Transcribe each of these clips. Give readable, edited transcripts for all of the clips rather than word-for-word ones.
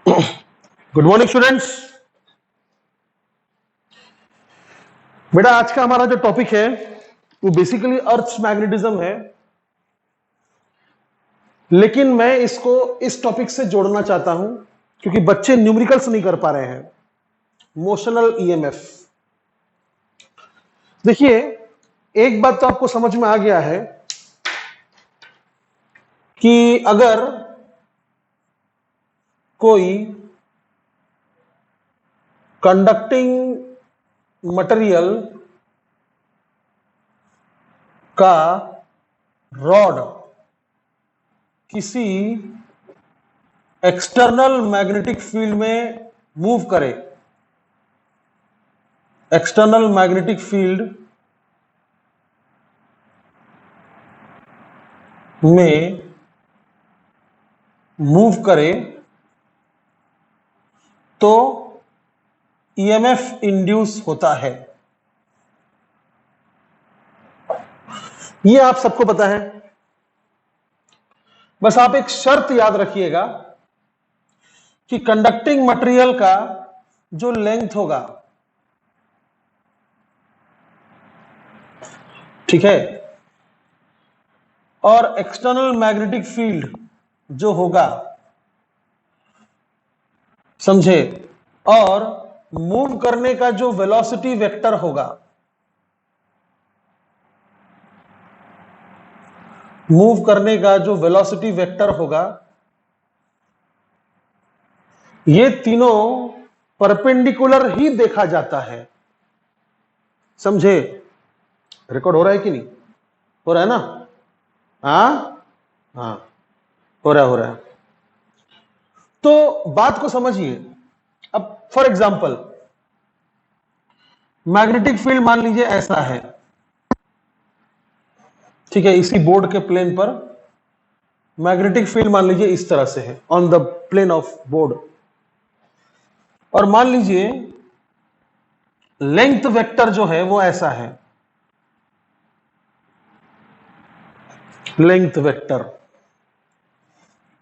Good morning students. बेटा आज का हमारा जो टॉपिक है वो बेसिकली अर्थ मैग्नेटिज्म है, लेकिन मैं इसको इस टॉपिक से जोड़ना चाहता हूं क्योंकि बच्चे न्यूमेरिकल्स नहीं कर पा रहे हैं। मोशनल ईएमएफ, देखिए एक बात तो आपको समझ में आ गया है कि अगर कोई कंडक्टिंग मटेरियल का रॉड किसी एक्सटर्नल मैग्नेटिक फील्ड में मूव करे, एक्सटर्नल मैग्नेटिक फील्ड में मूव करे तो ईएमएफ इंड्यूस होता है। ये आप सबको पता है, बस आप एक शर्त याद रखिएगा कि कंडक्टिंग मटेरियल का जो लेंथ होगा, ठीक है, और एक्सटर्नल मैग्नेटिक फील्ड जो होगा, समझे, और मूव करने का जो वेलोसिटी वेक्टर होगा, मूव करने का जो वेलोसिटी वेक्टर होगा, ये तीनों परपेंडिकुलर ही देखा जाता है। समझे? रिकॉर्ड हो रहा है कि नहीं हो रहा है ना? हाँ, हो रहा है। तो बात को समझिए। अब फॉर एग्जांपल मैग्नेटिक फील्ड मान लीजिए ऐसा है, ठीक है, इसी बोर्ड के प्लेन पर मैग्नेटिक फील्ड मान लीजिए इस तरह से है, on the plane of board, और मान लीजिए लेंथ वेक्टर जो है वो ऐसा है, लेंथ वेक्टर,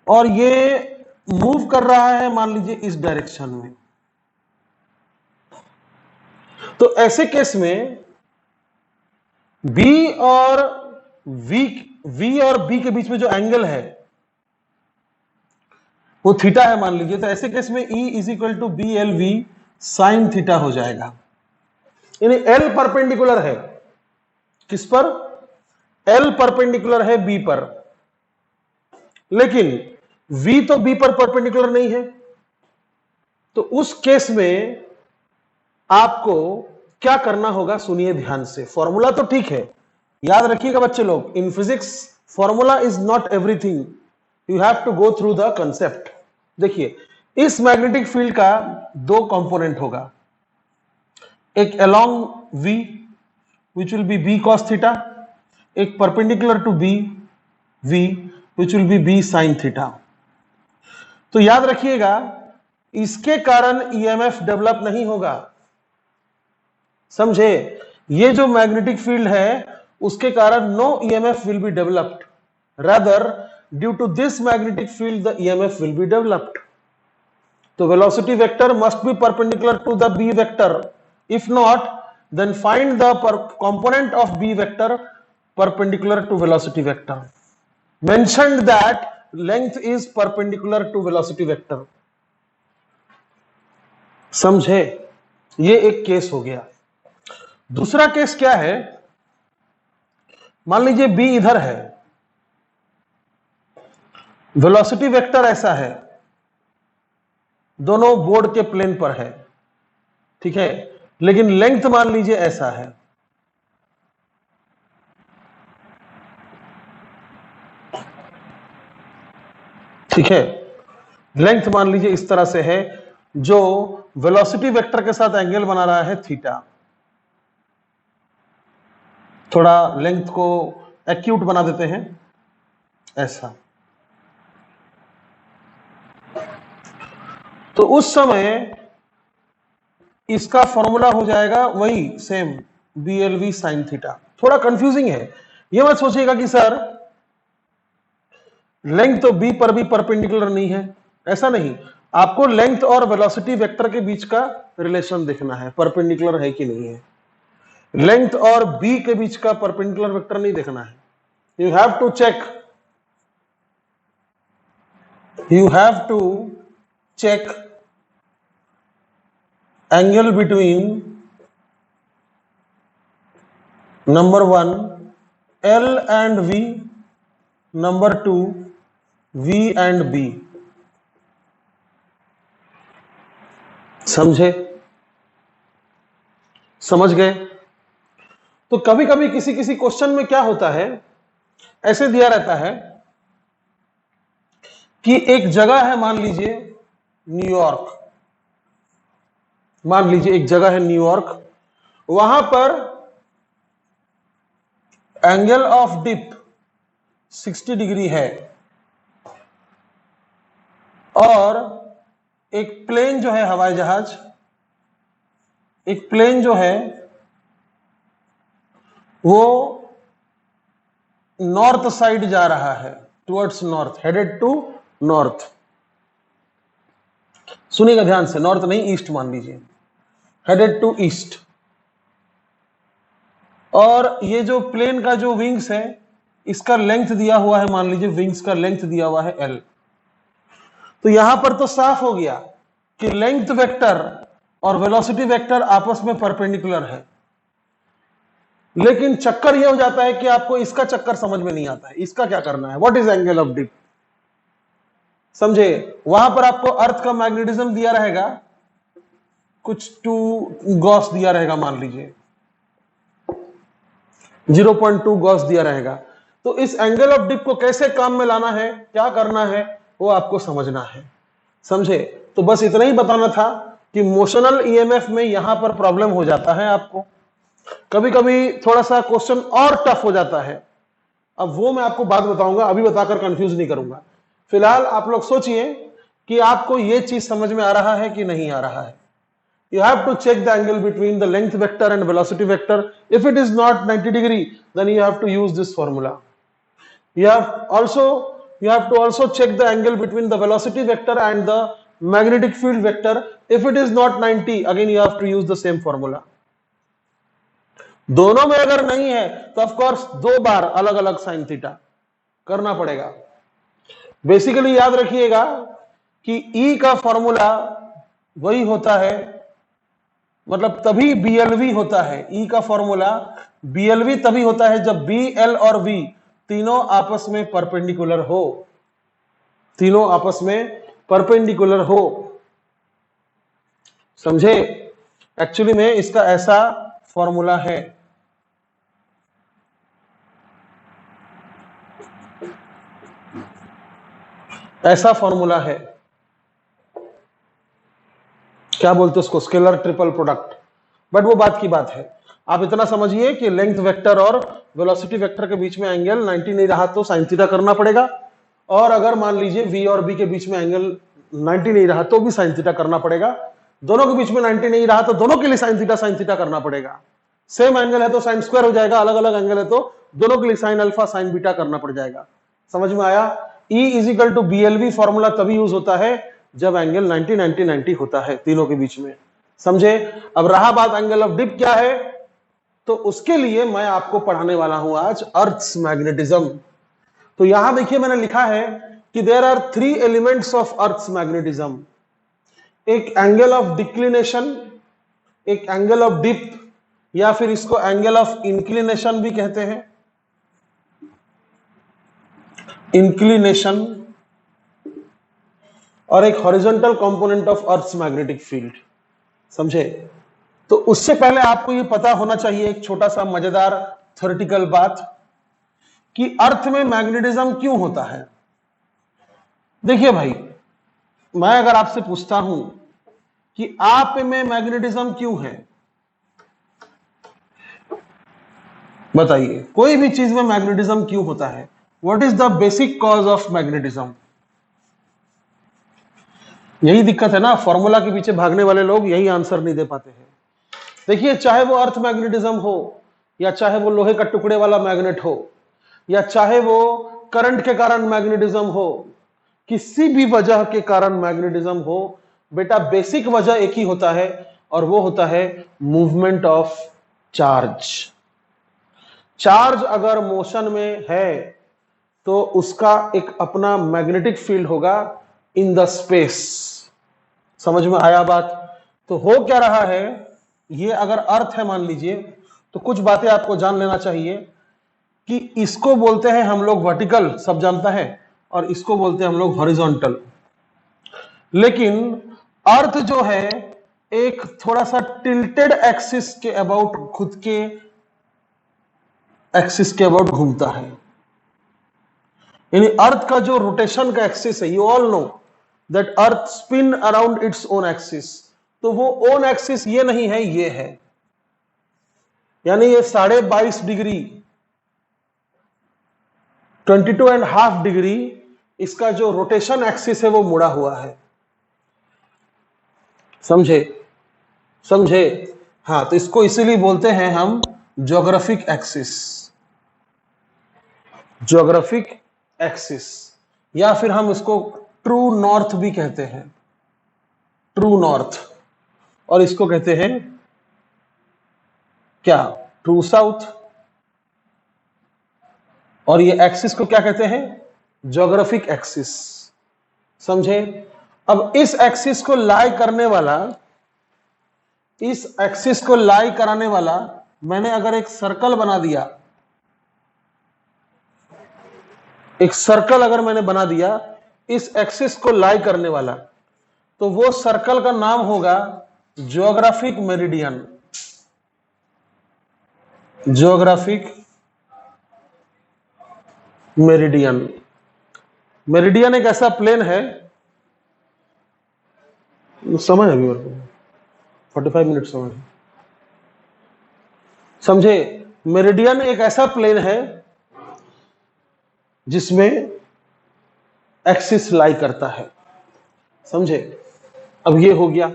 और ये मूव कर रहा है मान लीजिए इस डायरेक्शन में। तो ऐसे केस में B और V और B के बीच में जो एंगल है वो थीटा है मान लीजिए। तो ऐसे केस में E is equal to B L V sine theta हो जाएगा। यानी L परपेंडिकुलर है किस पर? L परपेंडिकुलर है B पर, लेकिन V तो B पर परपेंडिकुलर नहीं है। तो उस केस में आपको क्या करना होगा, सुनिए ध्यान से। फॉर्मूला तो ठीक है, याद रखिएगा बच्चे लोग, इन physics formula is not everything, you have to go through the concept. देखिए इस मैग्नेटिक फील्ड का दो कंपोनेंट होगा, एक along V which will be B cos theta, एक perpendicular to B V which will be B sin theta. तो याद रखिएगा इसके कारण ईएमएफ डेवलप नहीं होगा। समझे? ये जो मैग्नेटिक फील्ड है उसके कारण no EMF will be developed, rather due to this magnetic field the EMF will be developed. तो velocity vector must be perpendicular to the B vector, if not then find the component of B vector perpendicular to velocity vector. Mentioned that length is perpendicular to velocity vector. समझे? ये एक case हो गया। दूसरा case क्या है, मान लीजिए B इधर है, वेलोसिटी वेक्टर ऐसा है, दोनों बोर्ड के प्लेन पर है, ठीक है, लेकिन लेंथ मान लीजिए ऐसा है। ठीक है, लेंथ मान लीजिए इस तरह से है, जो वेलोसिटी वेक्टर के साथ एंगल बना रहा है थीटा। थोड़ा लेंथ को एक्यूट बना देते हैं ऐसा। तो उस समय इसका फॉर्मूला हो जाएगा वही सेम BLV साइन थीटा। थोड़ा कंफ्यूजिंग है, ये मत सोचिएगा कि सर लेंथ तो B पर भी परपेंडिकुलर नहीं है, ऐसा नहीं। आपको लेंथ और वेलोसिटी वेक्टर के बीच का रिलेशन देखना है, परपेंडिकुलर है कि नहीं है। लेंथ और बी के बीच का परपेंडिकुलर वेक्टर नहीं देखना है। You have to check angle between number 1 L and V, number 2 V and B। समझे? समझ गए? तो कभी कभी किसी किसी क्वेश्चन में क्या होता है, ऐसे दिया रहता है कि एक जगह है, मान लीजिए न्यूयॉर्क, मान लीजिए एक जगह है न्यूयॉर्क, वहां पर एंगल ऑफ डिप 60 डिग्री है और एक प्लेन जो है, हवाई जहाज, एक प्लेन जो है वो नॉर्थ साइड जा रहा है, towards north, headed to north. सुनिएगा ध्यान से, नॉर्थ नहीं ईस्ट मान लीजिए, हेडेड टू ईस्ट। और ये जो प्लेन का जो विंग्स है, इसका लेंथ दिया हुआ है, मान लीजिए विंग्स का लेंथ दिया हुआ है L। तो यहां पर तो साफ हो गया कि लेंथ वेक्टर और वेलोसिटी वेक्टर आपस में परपेंडिकुलर है। लेकिन चक्कर यह हो जाता है कि आपको इसका चक्कर समझ में नहीं आता है, इसका क्या करना है, what is angle of dip. समझे? वहां पर आपको अर्थ का मैग्नेटिज्म दिया रहेगा, कुछ 2 गॉस दिया रहेगा, मान लीजिए 0.2 गॉस दिया रहेगा। तो इस एंगल ऑफ डिप को कैसे काम में लाना है, क्या करना है, वो आपको समझना है। समझे? तो बस इतना ही बताना था कि मोशनल ईएमएफ में यहां पर प्रॉब्लम हो जाता है आपको, कभी कभी थोड़ा सा क्वेश्चन और टफ हो जाता है। अब वो मैं आपको बात बताऊंगा, अभी बताकर कंफ्यूज नहीं करूंगा। फिलहाल आप लोग सोचिए कि आपको ये चीज समझ में आ रहा है कि नहीं आ रहा है। You have to check the angle between the length vector and velocity vector. If it is not 90 degree, then you have to use this formula. You have to also check the angle between the velocity vector and the magnetic field vector. If it is not 90, again you have to use the same formula. दोनों में अगर नहीं है तो of course 2 बार अलग अलग sine theta करना पड़ेगा। बेसिकली याद रखिएगा कि E का फॉर्मूला वही होता है, मतलब तभी BLV होता है। E का फॉर्मूला BLV तभी होता है जब B, L और V तीनों आपस में परपेंडिकुलर हो, तीनों आपस में परपेंडिकुलर हो। समझे? एक्चुअली में इसका ऐसा फॉर्मूला है। ऐसा फॉर्मूला है, क्या बोलते उसको, स्केलर ट्रिपल प्रोडक्ट। बट वो बात की बात है। आप इतना समझिए कि लेंथ वेक्टर और वेलोसिटी वेक्टर के बीच में एंगल 90 नहीं रहा तो साइन थीटा करना पड़ेगा, और अगर मान लीजिए V और B के बीच में एंगल 90 नहीं रहा तो भी साइन थीटा करना पड़ेगा। दोनों के बीच में 90 नहीं रहा तो दोनों के लिए साइन थीटा करना पड़ेगा। सेम एंगल है तो साइन स्क्वायर हो जाएगा, अलग अलग एंगल है तो दोनों के लिए साइन अल्फा साइन बीटा करना पड़ जाएगा। समझ में आया? E equal to BLV formula तभी यूज होता है जब एंगल 90 90 90 होता है तीनों के बीच में। समझे? अब रहा बात एंगल ऑफ डिप क्या है, तो उसके लिए मैं आपको पढ़ाने वाला हूं आज अर्थ्स मैग्नेटिज्म। तो यहां देखिए मैंने लिखा है कि there are 3 elements of earth's magnetism. एक एंगल ऑफ डिक्लिनेशन, एक एंगल ऑफ डिप, या फिर इसको एंगल ऑफ इंक्लिनेशन भी कहते हैं, इंक्लिनेशन, और एक horizontal component of earth's magnetic field. समझे? तो उससे पहले आपको यह पता होना चाहिए एक छोटा सा मजेदार थ्योरेटिकल बात कि अर्थ में मैग्नेटिज्म क्यों होता है। देखिए भाई, मैं अगर आपसे पूछता हूं कि आप में मैग्नेटिज्म क्यों है, बताइए, कोई भी चीज में मैग्नेटिज्म क्यों होता है, what is the basic cause of magnetism. यही दिक्कत है ना, फॉर्मूला के पीछे भागने वाले लोग यही आंसर नहीं दे पाते हैं। देखिए, चाहे वो अर्थ मैग्नेटिज्म हो, या चाहे वो लोहे का टुकड़े वाला मैग्नेट हो, या चाहे वो करंट के कारण मैग्नेटिज्म हो, किसी भी वजह के कारण मैग्नेटिज्म हो, बेटा बेसिक वजह एक ही होता है और वो होता है मूवमेंट ऑफ चार्ज। चार्ज अगर मोशन में है तो उसका एक अपना मैग्नेटिक फील्ड होगा इन द स्पेस। समझ में आया बात? तो हो क्या रहा है, ये अगर अर्थ है मान लीजिए, तो कुछ बातें आपको जान लेना चाहिए कि इसको बोलते हैं हम लोग वर्टिकल, सब जानता है, और इसको बोलते हैं हम लोग हॉरिजॉन्टल। लेकिन अर्थ जो है एक थोड़ा सा टिल्टेड एक्सिस के अबाउट, खुद के एक्सिस के अबाउट घूमता है। यानी अर्थ का जो रोटेशन का एक्सिस है, you all know that earth spin around its own axis, तो वो ओन एक्सिस ये नहीं है, ये है। यानी ये 22.5 डिग्री 22.5 डिग्री इसका जो रोटेशन एक्सिस है वो मुड़ा हुआ है। समझे? समझे? हाँ, तो इसको इसीलिए बोलते हैं हम ज्योग्राफिक एक्सिस। ज्योग्राफिक एक्सिस, या फिर हम इसको ट्रू नॉर्थ भी कहते हैं, ट्रू नॉर्थ। और इसको कहते हैं क्या? True south. और ये एक्सिस को क्या कहते हैं? Geographic axis. समझे? अब इस एक्सिस को लाई करने वाला, इस एक्सिस को लाई कराने वाला, मैंने अगर एक सर्कल बना दिया, एक सर्कल अगर मैंने बना दिया इस एक्सिस को लाई करने वाला, तो वो सर्कल का नाम होगा geographic meridian. Geographic meridian. Meridian एक ऐसा प्लेन है, समय है अभी मेरे को 45 मिनट समय है। समझे? मेरिडियन एक ऐसा प्लेन है जिसमें एक्सिस लाई करता है। समझे? अब ये हो गया।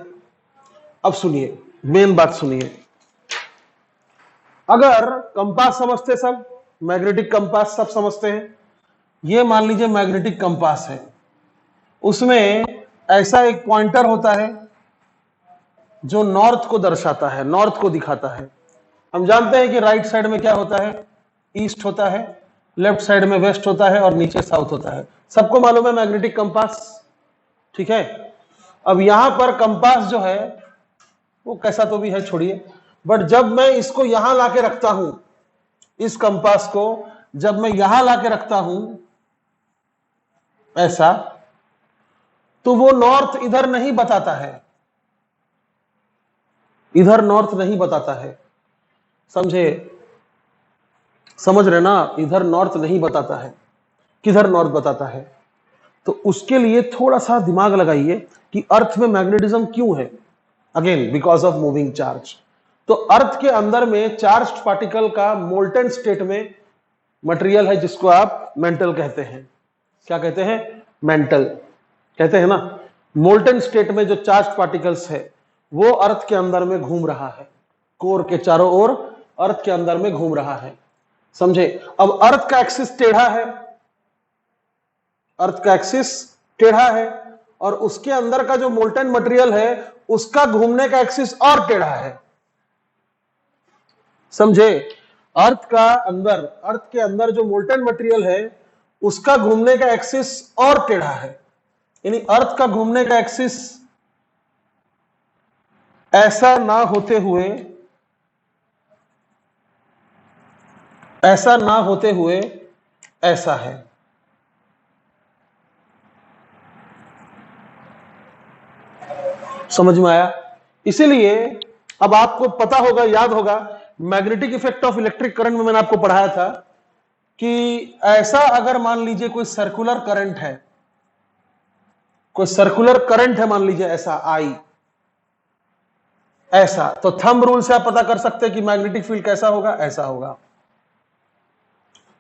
अब सुनिए, मेन बात सुनिए। अगर कंपास समझते सब, मैग्नेटिक कंपास सब समझते हैं, ये मान लीजिए मैग्नेटिक कंपास है, उसमें ऐसा एक पॉइंटर होता है जो नॉर्थ को दर्शाता है, नॉर्थ को दिखाता है। हम जानते हैं कि राइट साइड में क्या होता है? ईस्ट होता है, लेफ्ट साइड में वेस्ट होता है और नीचे साउथ होता है। सबको मालूम है मैग्नेटिक कंपास, ठीक है? अब यहां पर कंपास जो है वो कैसा तो भी है, छोड़िए, बट जब मैं इसको यहां लाके रखता हूं, इस कंपास को जब मैं यहां लाके रखता हूं ऐसा, तो वो नॉर्थ इधर नहीं बताता है, इधर नॉर्थ नहीं बताता है। समझे? समझ रहे ना? इधर नॉर्थ नहीं बताता है, किधर नॉर्थ बताता है? तो उसके लिए थोड़ा सा दिमाग लगाइए कि अर्थ में मैग्नेटिज्म क्यों है। Again because of moving charge. तो अर्थ के अंदर में चार्ज्ड पार्टिकल का मोल्टेन स्टेट में मटेरियल है जिसको आप मेंटल कहते हैं। क्या कहते हैं? मेंटल कहते हैं ना। मोल्टेन स्टेट में जो चार्ज्ड पार्टिकल्स है वो अर्थ के अंदर में घूम रहा है, कोर के चारों ओर अर्थ के अंदर में घूम रहा है। समझे? अब अर्थ का एक्सिस टेढ़ा है, अर्थ का एक्सिस टेढ़ा है, और उसके अंदर का जो मोल्टेन मटेरियल है उसका घूमने का एक्सिस और टेढ़ा है। समझे? अर्थ के अंदर जो मोल्टेन मटेरियल है उसका घूमने का एक्सिस और टेढ़ा है। यानी अर्थ का घूमने का एक्सिस ऐसा ना होते हुए, ऐसा ना होते हुए ऐसा है। समझ में आया? इसीलिए अब आपको पता होगा, याद होगा, magnetic effect of electric current में मैंने आपको पढ़ाया था कि ऐसा अगर मान लीजिए कोई सर्कुलर करंट है, कोई सर्कुलर करंट है मान लीजिए ऐसा आई, ऐसा, तो थंब रूल से आप पता कर सकते हैं कि मैग्नेटिक फील्ड कैसा होगा, ऐसा होगा।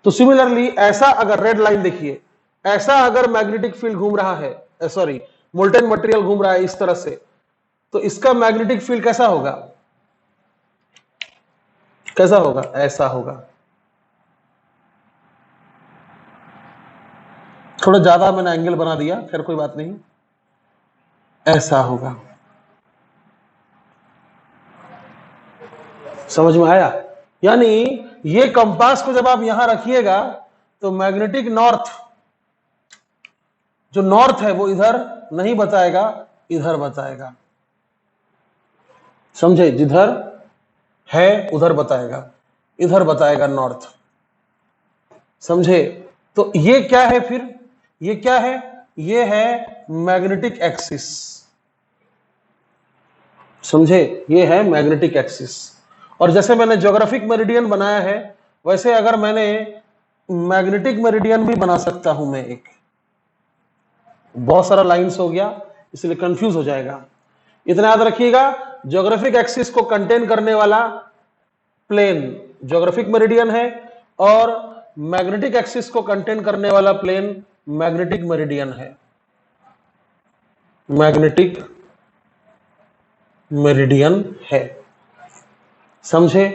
तो सिमिलरली ऐसा अगर, रेड लाइन देखिए, ऐसा अगर मैग्नेटिक फील्ड घूम रहा है, सॉरी मोल्टेन मटेरियल घूम रहा है इस तरह से, तो इसका मैग्नेटिक फील्ड कैसा होगा? कैसा होगा? ऐसा होगा। थोड़ा ज्यादा मैंने एंगल बना दिया, खैर कोई बात नहीं, ऐसा होगा। समझ में आया? यानी ये कंपास को जब आप यहां रखिएगा तो मैग्नेटिक नॉर्थ, जो नॉर्थ है वो इधर नहीं बताएगा, इधर बताएगा। समझे? जिधर है उधर बताएगा, इधर बताएगा नॉर्थ। समझे? तो ये क्या है फिर? ये क्या है? ये है मैग्नेटिक एक्सिस। समझे? ये है मैग्नेटिक एक्सिस। और जैसे मैंने ज्योग्राफिक मेरिडियन बनाया है, वैसे अगर मैंने मैग्नेटिक मेरिडियन भी बना सकता हूं मैं एक। बहुत सारा लाइंस हो गया इसलिए कंफ्यूज हो जाएगा। इतना याद रखिएगा, ज्योग्राफिक एक्सिस को कंटेन करने वाला प्लेन ज्योग्राफिक मेरिडियन है और मैग्नेटिक एक्सिस को कंटेन करने वाला प्लेन मैग्नेटिक मेरिडियन है। मैग्नेटिक मेरिडियन है। समझे?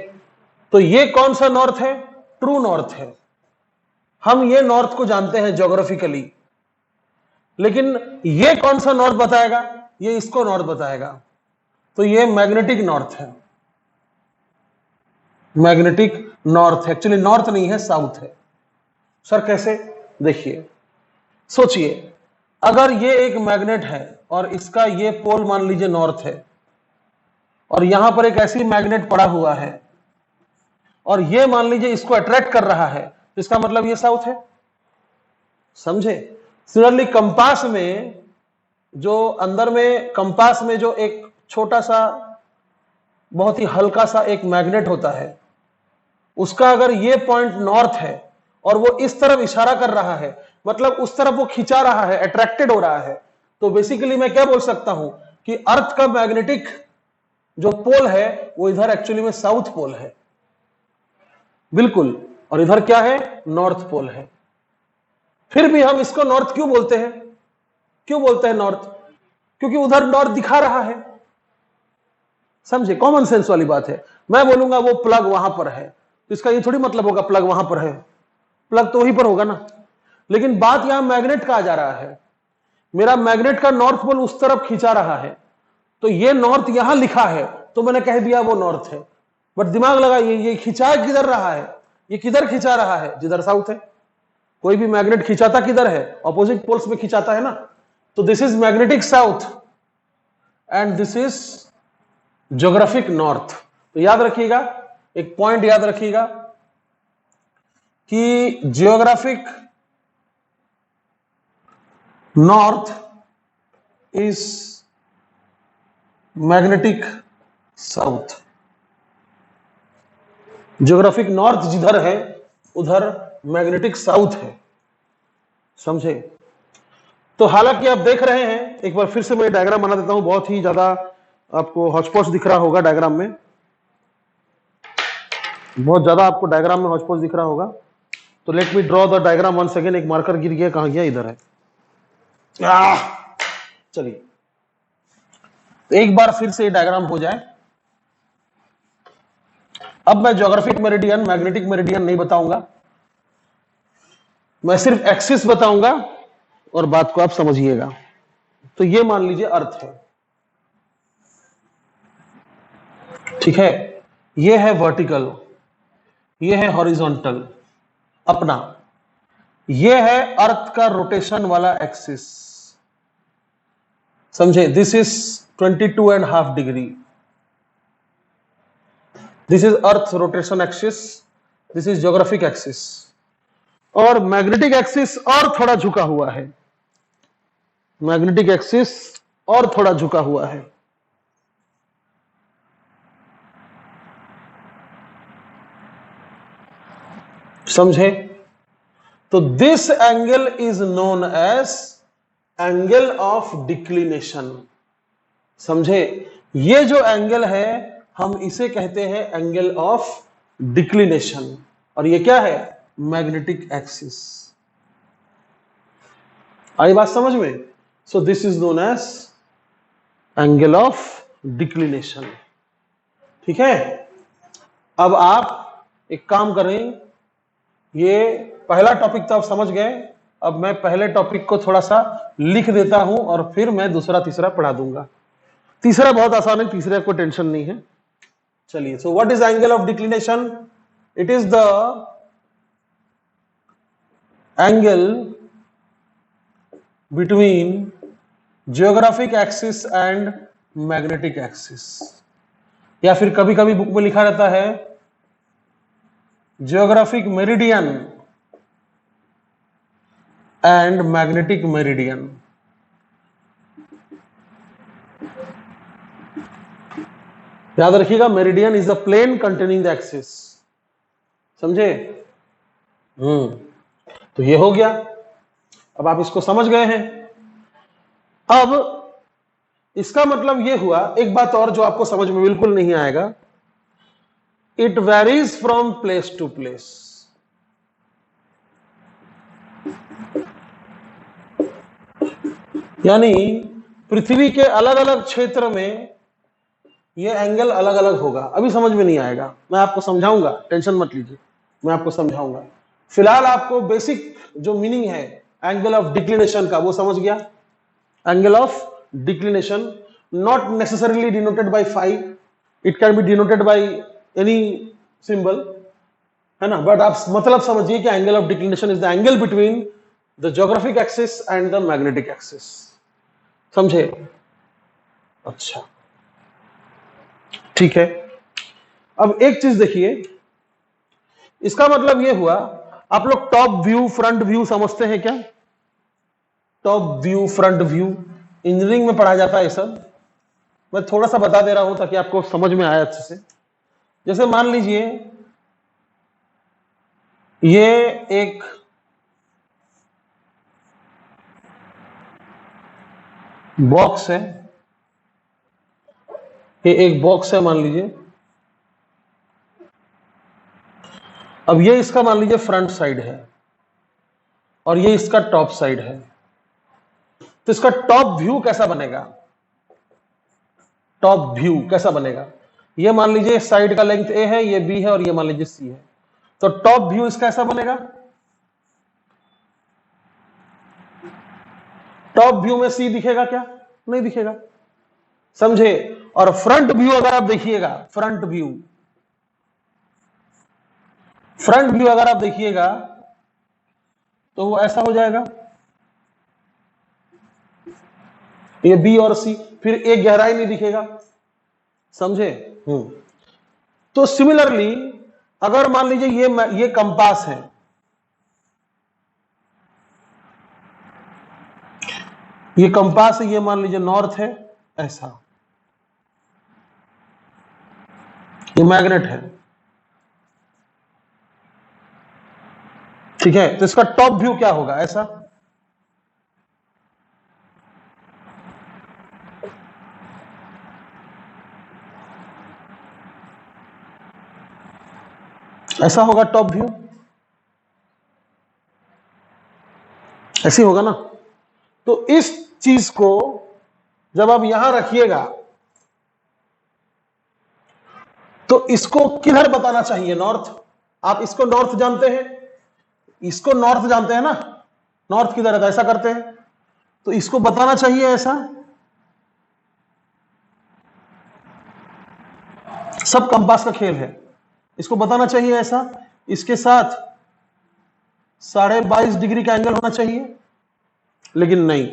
तो ये कौन सा नॉर्थ है? ट्रू नॉर्थ है। हम ये नॉर्थ को जानते हैं ज्योग्राफिकली, लेकिन ये कौन सा नॉर्थ बताएगा? ये इसको नॉर्थ बताएगा। तो ये मैग्नेटिक नॉर्थ है। मैग्नेटिक नॉर्थ, एक्चुअली नॉर्थ नहीं है, साउथ है। सर कैसे? देखिए, सोचिए, अगर ये एक मैग्नेट है और इसका ये पोल मान लीजिए नॉर्थ है, और यहां पर एक ऐसी मैग्नेट पड़ा हुआ है और ये मान लीजिए इसको अट्रैक्ट कर रहा है, तो इसका मतलब ये साउथ है। समझे? सिमिलरली कंपास में जो अंदर में कंपास में जो एक छोटा सा बहुत ही हल्का सा एक मैग्नेट होता है, उसका अगर ये पॉइंट नॉर्थ है और वो इस तरफ इशारा कर रहा है, मतलब उस तरफ वो खिंचा रहा है, अट्रैक्टेड हो रहा है, तो बेसिकली मैं क्या बोल सकता हूं कि अर्थ का मैग्नेटिक जो पोल है वो इधर एक्चुअली में साउथ पोल है। बिल्कुल। और इधर क्या है? नॉर्थ पोल है। फिर भी हम इसको नॉर्थ क्यों बोलते हैं? क्यों बोलते हैं नॉर्थ? क्योंकि उधर नॉर्थ दिखा रहा है। समझे? कॉमन सेंस वाली बात है। मैं बोलूंगा वो प्लग वहां पर है, तो इसका ये थोड़ी मतलब होगा प्लग वहां पर है, प्लग तो वहीं पर होगा ना। लेकिन बात यहां मैग्नेट का आ जा रहा है। मेरा मैग्नेट का नॉर्थ पोल उस तरफ खींचा रहा है, तो ये नॉर्थ यहां लिखा है तो मैंने कह दिया वो नॉर्थ है। बट दिमाग लगाइए, ये खिंचा किधर रहा है? ये किधर खिंचा रहा है? जिधर साउथ है। कोई भी मैग्नेट खिंचाता किधर है? ऑपोजिट पोल्स में खिंचाता है ना। तो this is magnetic south and this is geographic north. तो याद रखिएगा, एक पॉइंट याद रखिएगा कि geographic north is magnetic south. Geographic north जिधर है उधर मैग्नेटिक साउथ है। समझे? तो हालांकि आप देख रहे हैं, एक बार फिर से मैं डायग्राम बना देता हूं, बहुत ही ज्यादा आपको हॉचपॉच दिख रहा होगा डायग्राम में, बहुत ज्यादा आपको डायग्राम में हॉचपॉच दिख रहा होगा। तो let me draw the diagram once again. एक मार्कर गिर गया, कहां गया? इधर है। चलिए एक बार फिर से डायग्राम हो जाए। अब मैं ज्योग्राफिक मेरिडियन, मैग्नेटिक मेरिडियन नहीं बताऊंगा, मैं सिर्फ एक्सिस बताऊंगा और बात को आप समझिएगा। तो ये मान लीजिए अर्थ है, ठीक है? ये है वर्टिकल, ये है हॉरिजॉन्टल अपना, ये है अर्थ का रोटेशन वाला एक्सिस। समझे? This is 22.5 degree. This is earth rotation axis, this is geographic axis. और मैग्नेटिक एक्सिस और थोड़ा झुका हुआ है, मैग्नेटिक एक्सिस और थोड़ा झुका हुआ है। समझे? तो this angle is known as angle of declination. समझे? ये जो एंगल है हम इसे कहते हैं एंगल ऑफ डिक्लिनेशन। और ये क्या है? Magnetic axis. आई बात समझ में? So this is known as angle of declination. ठीक है? अब आप एक काम करें, ये पहला टॉपिक तो आप समझ गए, अब मैं पहले टॉपिक को थोड़ा सा लिख देता हूं और फिर मैं दूसरा तीसरा पढ़ा दूंगा। तीसरा बहुत आसान है, तीसरे को टेंशन नहीं है। चलिए, so what is angle of declination? It is the angle between geographic axis and magnetic axis, या फिर कभी कभी बुक में लिखा रहता है geographic meridian and magnetic meridian. याद रखिएगा, meridian is the plane containing the axis. समझे? तो ये हो गया। अब आप इसको समझ गए हैं। अब इसका मतलब ये हुआ, एक बात और जो आपको समझ में बिल्कुल नहीं आएगा, it varies from place to place. यानी पृथ्वी के अलग अलग क्षेत्र में ये एंगल अलग अलग होगा। अभी समझ में नहीं आएगा, मैं आपको समझाऊंगा, टेंशन मत लीजिए, मैं आपको समझाऊंगा। फिलहाल आपको बेसिक जो मीनिंग है एंगल ऑफ डिक्लिनेशन का वो समझ गया। Angle of declination not necessarily denoted by phi, it can be denoted by any symbol, है ना, बट आप मतलब समझिए कि angle of declination is the angle between the geographic axis and the magnetic axis. समझे? अच्छा, ठीक है। अब एक चीज देखिए, इसका मतलब यह हुआ, आप लोग टॉप व्यू फ्रंट व्यू समझते हैं क्या? Top view front view engineering में पढ़ा जाता है ये सब। मैं थोड़ा सा बता दे रहा हूं ताकि आपको समझ में आए अच्छे से। जैसे मान लीजिए ये एक बॉक्स है, ये एक बॉक्स है मान लीजिए। अब ये इसका मान लीजिए फ्रंट साइड है और ये इसका टॉप साइड है। तो इसका टॉप व्यू कैसा बनेगा? टॉप व्यू कैसा बनेगा? ये मान लीजिए साइड का लेंथ ए है, ये बी है और ये मान लीजिए सी है। तो टॉप व्यू इसका कैसा बनेगा? टॉप व्यू में सी दिखेगा क्या? नहीं दिखेगा। समझे? और फ्रंट व्यू अगर आप देखिएगा, फ्रंट व्यू अगर आप देखिएगा तो वो ऐसा हो जाएगा, ये बी और सी, फिर एक गहराई नहीं दिखेगा। समझे? तो सिमिलरली अगर मान लीजिए ये कंपास है, ये कंपास है, ये मान लीजिए नॉर्थ है, ऐसा ये मैग्नेट है, ठीक है। तो इसका टॉप व्यू क्या होगा? ऐसा। ऐसा होगा टॉप व्यू, ऐसे होगा ना। तो इस चीज को जब आप यहां रखिएगा तो इसको किधर बताना चाहिए? नॉर्थ। आप इसको नॉर्थ जानते हैं, इसको नॉर्थ जानते हैं ना, नॉर्थ किधर है? तो ऐसा करते हैं, तो इसको बताना चाहिए ऐसा। सब कंपास का खेल है, इसको बताना चाहिए ऐसा। इसके साथ 22.5 डिग्री का एंगल होना चाहिए, लेकिन नहीं,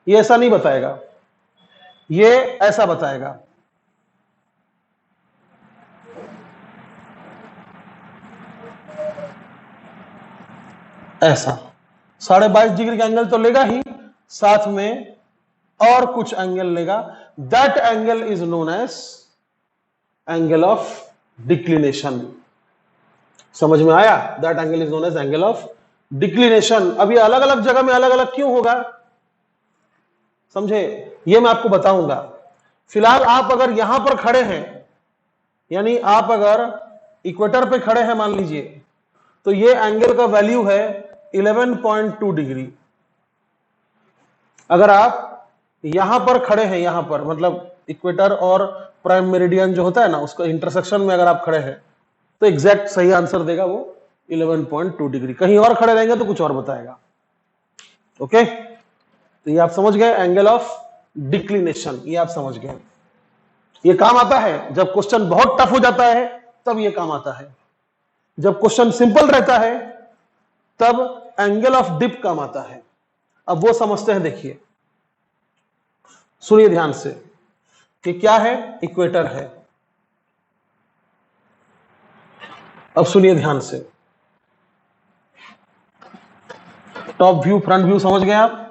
ये ऐसा नहीं बताएगा, ये ऐसा बताएगा। ऐसा 22.5 डिग्री का एंगल तो लेगा ही, साथ में और कुछ एंगल लेगा। That angle is known as angle of declination. समझ में आया? That angle is known as angle of declination. अब ये अलग अलग जगह में अलग अलग क्यों होगा? समझे? ये मैं आपको बताऊंगा। फिलहाल आप अगर यहां पर खड़े हैं, यानी आप अगर इक्वेटर पे खड़े हैं मान लीजिए, तो ये एंगल का वैल्यू है 11.2 डिग्री। अगर आप यहां पर खड़े हैं, यहां पर मतलब इक्वेटर और प्राइम मेरिडियन जो होता है ना, उसका इंटरसेक्शन में अगर आप खड़े हैं, तो एग्जैक्ट सही आंसर देगा वो 11.2 डिग्री। कहीं और खड़े रहेंगे तो कुछ और बताएगा। ओके, तो ये आप समझ गए एंगल ऑफ डिक्लिनेशन, ये आप समझ गए। ये काम आता है जब क्वेश्चन बहुत टफ हो जाता है, तब ये काम आता है। जब क्वेश्चन सिंपल रहता है तब एंगल ऑफ डिप काम आता है। अब वो समझते हैं, देखिए सुनिए ध्यान से कि क्या है, इक्वेटर है। अब सुनिए ध्यान से, टॉप व्यू फ्रंट व्यू समझ गए आप?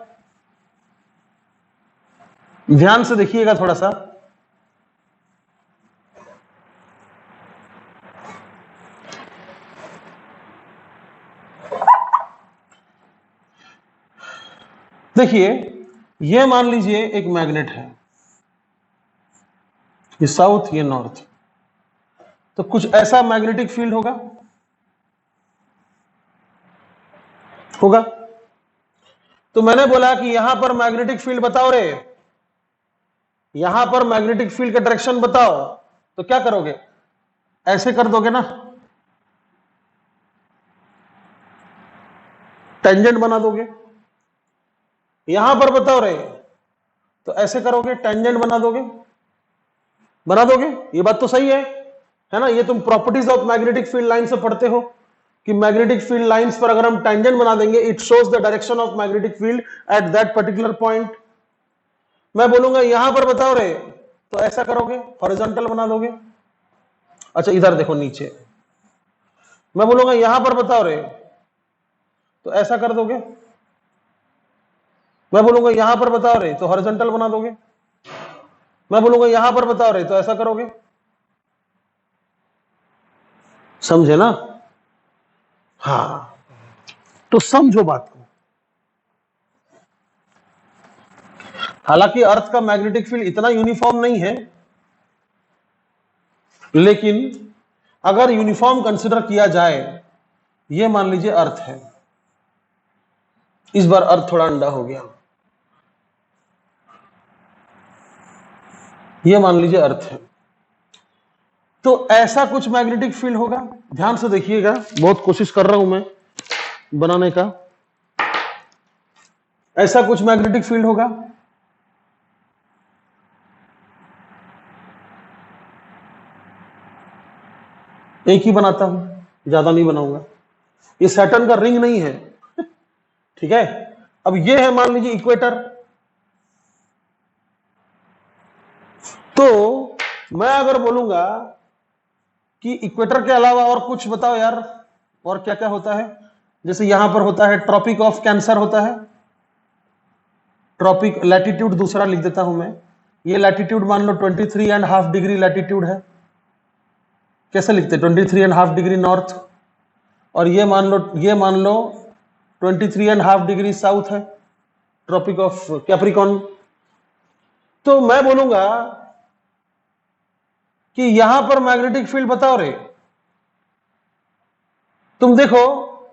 ध्यान से देखिएगा थोड़ा सा। देखिए ये मान लीजिए एक मैग्नेट है, ये साउथ ये नॉर्थ, तो कुछ ऐसा मैग्नेटिक फील्ड होगा, होगा। तो मैंने बोला कि यहां पर मैग्नेटिक फील्ड बताओ रे, यहां पर मैग्नेटिक फील्ड का डायरेक्शन बताओ, तो क्या करोगे, ऐसे कर दोगे ना, टेंजेंट बना दोगे। यहां पर बताओ रे, तो ऐसे करोगे, टेंजेंट बना दोगे, बना दोगे। ये बात तो सही है ना? ये तुम properties of magnetic field line से पढ़ते हो कि मैग्नेटिक फील्ड लाइंस पर अगर हम टेंजेंट बना देंगे, it shows the direction of magnetic field at that particular point. मैं बोलूंगा यहां पर बताओ रे, तो ऐसा करोगे, हॉरिजॉन्टल बना दोगे। अच्छा इधर देखो नीचे, मैं बोलूंगा यहां पर बताओ रे, तो ऐसा कर दोगे। मैं बोलूंगा यहां पर बताओ रे, तो हॉरिजॉन्टल बना दोगे। मैं बोलूंगा यहां पर बताओ रे, तो ऐसा करोगे। समझे ना? हाँ, तो समझो बात को। हालांकि अर्थ का मैग्नेटिक फील्ड इतना यूनिफॉर्म नहीं है, लेकिन अगर यूनिफॉर्म कंसिडर किया जाए, ये मान लीजिए अर्थ है, इस बार अर्थ थोड़ा अंडा हो गया, ये मान लीजिए अर्थ है, तो ऐसा कुछ मैग्नेटिक फील्ड होगा। ध्यान से देखिएगा, बहुत कोशिश कर रहा हूं मैं बनाने का। ऐसा कुछ मैग्नेटिक फील्ड होगा, एक ही बनाता हूं, ज्यादा नहीं बनाऊंगा। ये सैटर्न का रिंग नहीं है, ठीक है। अब ये है मान लीजिए इक्वेटर, तो मैं अगर बोलूंगा कि इक्वेटर के अलावा और कुछ बताओ यार, और क्या क्या होता है। जैसे यहां पर होता है ट्रॉपिक ऑफ कैंसर होता है, ट्रॉपिक लैटिट्यूड दूसरा लिख देता हूं मैं। ये लैटिट्यूड मान लो 23.5 डिग्री लैटिट्यूड है, कैसे लिखते हैं, 23.5 डिग्री नॉर्थ। और ये मान लो 23.5 डिग्री साउथ है, ट्रॉपिक ऑफ कैप्रिकॉर्न। तो मैं बोलूंगा कि यहां पर मैग्नेटिक फील्ड बताओ रे। तुम देखो,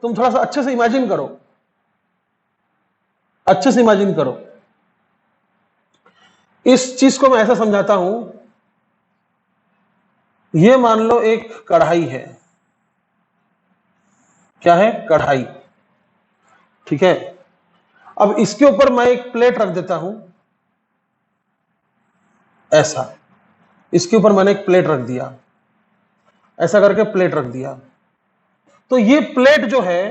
तुम थोड़ा सा अच्छे से इमेजिन करो, अच्छे से इमेजिन करो। इस चीज को मैं ऐसा समझाता हूं, ये मान लो एक कढ़ाई है, क्या है, कढ़ाई, ठीक है। अब इसके ऊपर मैं एक प्लेट रख देता हूं, ऐसा, इसके ऊपर मैंने एक प्लेट रख दिया, ऐसा करके प्लेट रख दिया। तो ये प्लेट जो है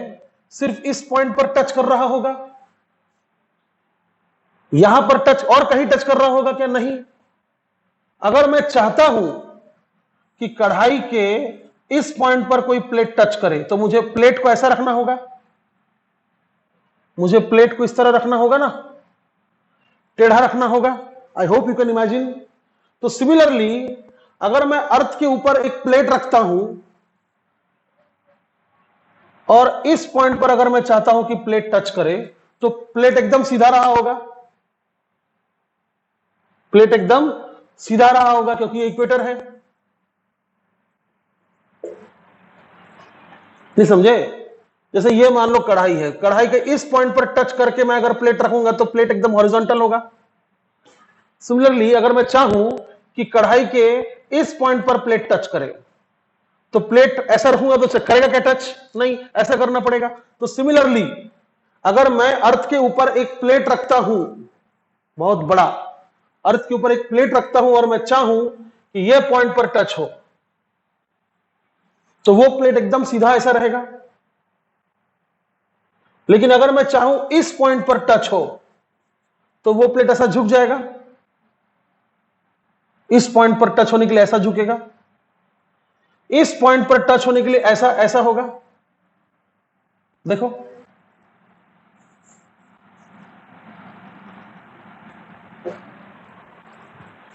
सिर्फ इस पॉइंट पर टच कर रहा होगा, यहां पर टच, और कहीं टच कर रहा होगा क्या, नहीं। अगर मैं चाहता हूं कि कढ़ाई के इस पॉइंट पर कोई प्लेट टच करे, तो मुझे प्लेट को ऐसा रखना होगा, मुझे प्लेट को इस तरह रखना होगा ना, टेढ़ा रखना होगा। I hope you can imagine. तो सिमिलरली अगर मैं अर्थ के ऊपर एक प्लेट रखता हूं और इस पॉइंट पर अगर मैं चाहता हूं कि प्लेट टच करे, तो प्लेट एकदम सीधा रहा होगा, प्लेट एकदम सीधा रहा होगा, क्योंकि ये इक्वेटर है। नहीं समझे? जैसे ये मान लो कढ़ाई है, कढ़ाई के इस पॉइंट पर टच करके मैं अगर प्लेट रखूंगा तो प्लेट एकदम हॉरिजॉन्टल होगा। सिमिलरली अगर मैं चाहूं कि कढ़ाई के इस पॉइंट पर प्लेट टच करे, तो प्लेट ऐसा रखूंगा तो करेगा क्या टच, नहीं, ऐसा करना पड़ेगा। तो सिमिलरली अगर मैं अर्थ के ऊपर एक प्लेट रखता हूं, बहुत बड़ा अर्थ के ऊपर एक प्लेट रखता हूं और मैं चाहूं कि यह पॉइंट पर टच हो, तो वो प्लेट एकदम सीधा ऐसा रहेगा। लेकिन अगर मैं चाहूं इस पॉइंट पर टच हो, तो वो प्लेट ऐसा झुक जाएगा। इस पॉइंट पर टच होने के लिए ऐसा झुकेगा, इस पॉइंट पर टच होने के लिए ऐसा ऐसा होगा। देखो,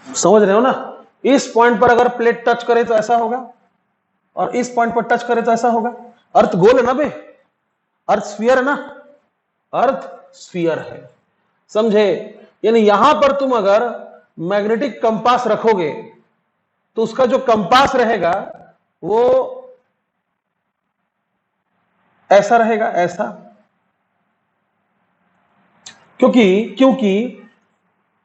समझ रहे हो ना? इस पॉइंट पर अगर प्लेट टच करे तो ऐसा होगा, और इस पॉइंट पर टच करे तो ऐसा होगा। अर्थ गोल है ना बे, अर्थ स्फीयर है ना, अर्थ स्फीयर है, समझे? यानी यहां पर तुम अगर मैग्नेटिक कंपास रखोगे तो उसका जो कंपास रहेगा वो ऐसा रहेगा, ऐसा। क्योंकि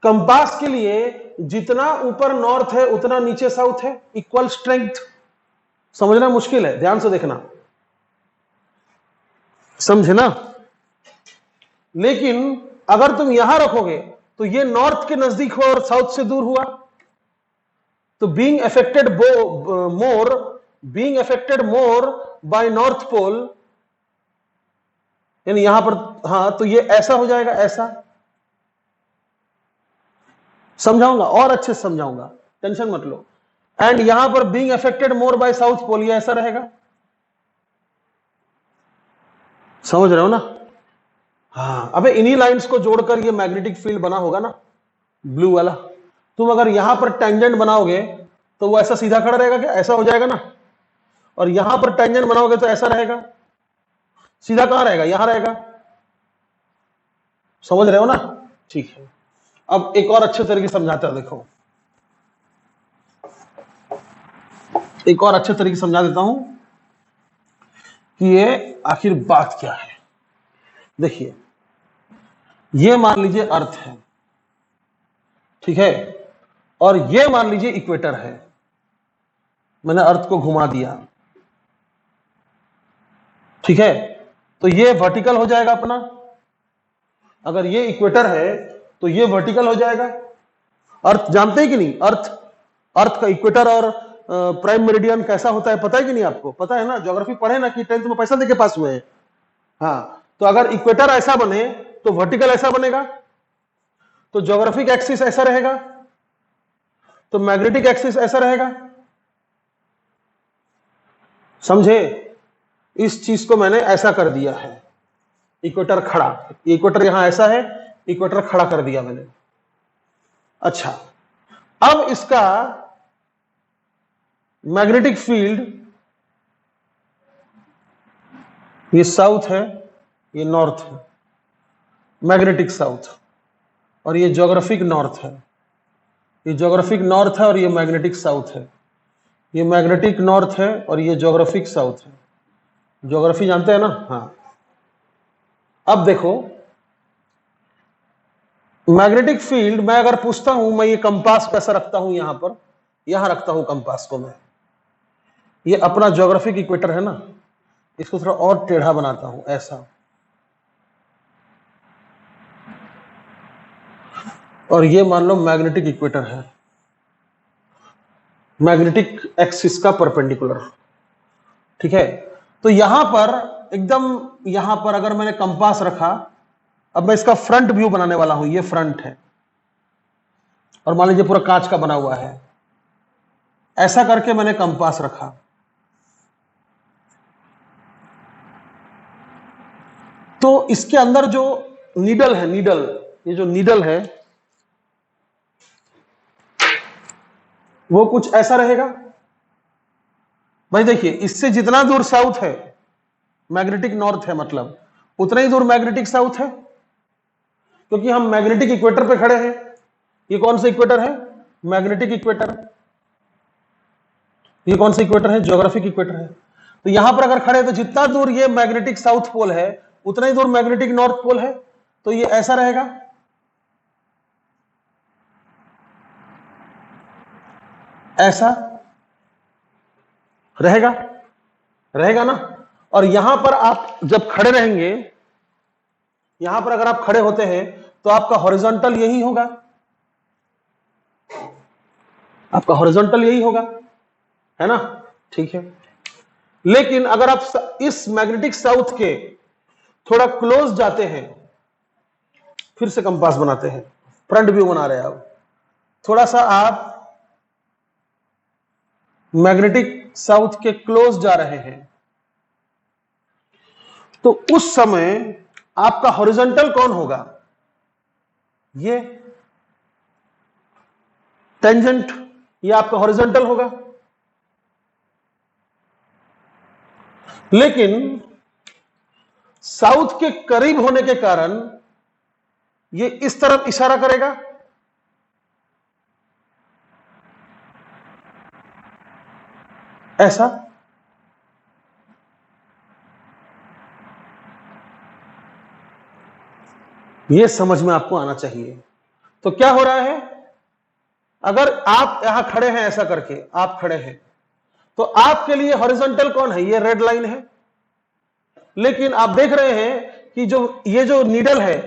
कंपास के लिए जितना ऊपर नॉर्थ है उतना नीचे साउथ है, इक्वल स्ट्रेंथ। समझना मुश्किल है, ध्यान से देखना, समझे ना? लेकिन अगर तुम यहां रखोगे तो ये नॉर्थ के नजदीक हो और साउथ से दूर हुआ, तो being affected more by north pole, यानी यहां पर, हाँ, तो ये ऐसा हो जाएगा, ऐसा। समझाऊंगा, और अच्छे से समझाऊंगा, टेंशन मत लो। एंड यहां पर being affected more by south pole, ये ऐसा रहेगा। समझ रहे हो ना? हाँ, अबे इन्हीं लाइंस को जोड़कर ये मैग्नेटिक फील्ड बना होगा ना, ब्लू वाला। तुम अगर यहां पर टेंजेंट बनाओगे तो वो ऐसा सीधा खड़ा रहेगा क्या? ऐसा हो जाएगा ना। और यहां पर टेंजेंट बनाओगे तो ऐसा रहेगा। सीधा कहां रहेगा? यहां रहेगा। समझ रहे हो ना? ठीक है, अब एक और अच्छे तरीके से समझाता हूं, देखो, एक और अच्छे तरीके से समझा देता हूं कि ये आखिर बात क्या है। देखिए, ये मान लीजिए अर्थ है, ठीक है, और ये मान लीजिए इक्वेटर है। मैंने अर्थ को घुमा दिया, ठीक है, तो ये वर्टिकल हो जाएगा अपना। अगर ये इक्वेटर है तो ये वर्टिकल हो जाएगा। अर्थ जानते हैं कि नहीं? अर्थ का इक्वेटर और प्राइम मेरिडियन कैसा होता है पता है कि नहीं आपको? पता है ना, ज्योग्राफी पढ़े ना, कि 10th में पैसा देके पास हुए हैं। हाँ, तो अगर इक्वेटर ऐसा बने तो वर्टिकल ऐसा बनेगा, तो ज्योग्राफिक एक्सिस ऐसा रहेगा, तो मैग्नेटिक एक्सिस ऐसा रहेगा। समझे? इस चीज को मैंने ऐसा कर दिया है, इक्वेटर खड़ा, इक्वेटर यहां ऐसा है, इक्वेटर खड़ा कर दिया मैंने। अच्छा, अब इसका मैग्नेटिक फील्ड, ये साउथ है, ये नॉर्थ है, मैग्नेटिक साउथ, और ये ज्योग्राफिक नॉर्थ है। ये ज्योग्राफिक नॉर्थ है और ये मैग्नेटिक साउथ है। ये मैग्नेटिक नॉर्थ है और ये ज्योग्राफिक साउथ है। ज्योग्राफी जानते हैं ना? हाँ। अब देखो, मैग्नेटिक फील्ड, मैं अगर पूछता हूं, मैं ये कंपास कैसा रखता हूं, यहां पर, यहां रखता हूं कंपास को मैं, ये अपना ज्योग्राफिक इक्वेटर है ना, इसको थोड़ा और टेढ़ा बनाता हूं, ऐसा, और ये मान लो मैग्नेटिक इक्वेटर है, मैग्नेटिक एक्सिस का परपेंडिकुलर, ठीक है। तो यहां पर एकदम, यहां पर अगर मैंने कंपास रखा, अब मैं इसका फ्रंट व्यू बनाने वाला हूं, ये फ्रंट है, और मान लीजिए पूरा कांच का बना हुआ है, ऐसा करके मैंने कंपास रखा, तो इसके अंदर जो नीडल है, नीडल, ये जो नीडल है वो कुछ ऐसा रहेगा। भाई देखिए, इससे जितना दूर साउथ है, मैग्नेटिक नॉर्थ है मतलब, उतना ही दूर मैग्नेटिक साउथ है, क्योंकि हम मैग्नेटिक इक्वेटर पे खड़े हैं। ये कौन सा इक्वेटर है? Magnetic equator. ये कौन सा इक्वेटर है? ज्योग्राफिक इक्वेटर है। तो यहां पर अगर खड़े तो जितना दूर ये मैग्नेटिक साउथ पोल है उतना ही दूर मैग्नेटिक नॉर्थ पोल है, तो ये ऐसा रहेगा, ऐसा रहेगा, रहेगा ना। और यहां पर आप जब खड़े रहेंगे यहां पर अगर आप खड़े होते हैं तो आपका हॉरिजॉन्टल यही होगा, आपका हॉरिजॉन्टल यही होगा, है ना? ठीक है। लेकिन अगर आप इस मैग्नेटिक साउथ के थोड़ा क्लोज जाते हैं, फिर से कंपास बनाते हैं, फ्रंट व्यू बना रहे हैं, अब थोड़ा सा आप मैग्नेटिक साउथ के क्लोज जा रहे हैं, तो उस समय आपका हॉरिजॉन्टल कौन होगा? ये टेंजेंट, ये आपका हॉरिजॉन्टल होगा। लेकिन साउथ के करीब होने के कारण ये इस तरफ इशारा करेगा, ऐसा। ये समझ में आपको आना चाहिए। तो क्या हो रहा है, अगर आप यहां खड़े हैं ऐसा करके, आप खड़े हैं, तो आपके लिए हॉरिजॉन्टल कौन है? ये रेड लाइन है। लेकिन आप देख रहे हैं कि ये जो नीडल है,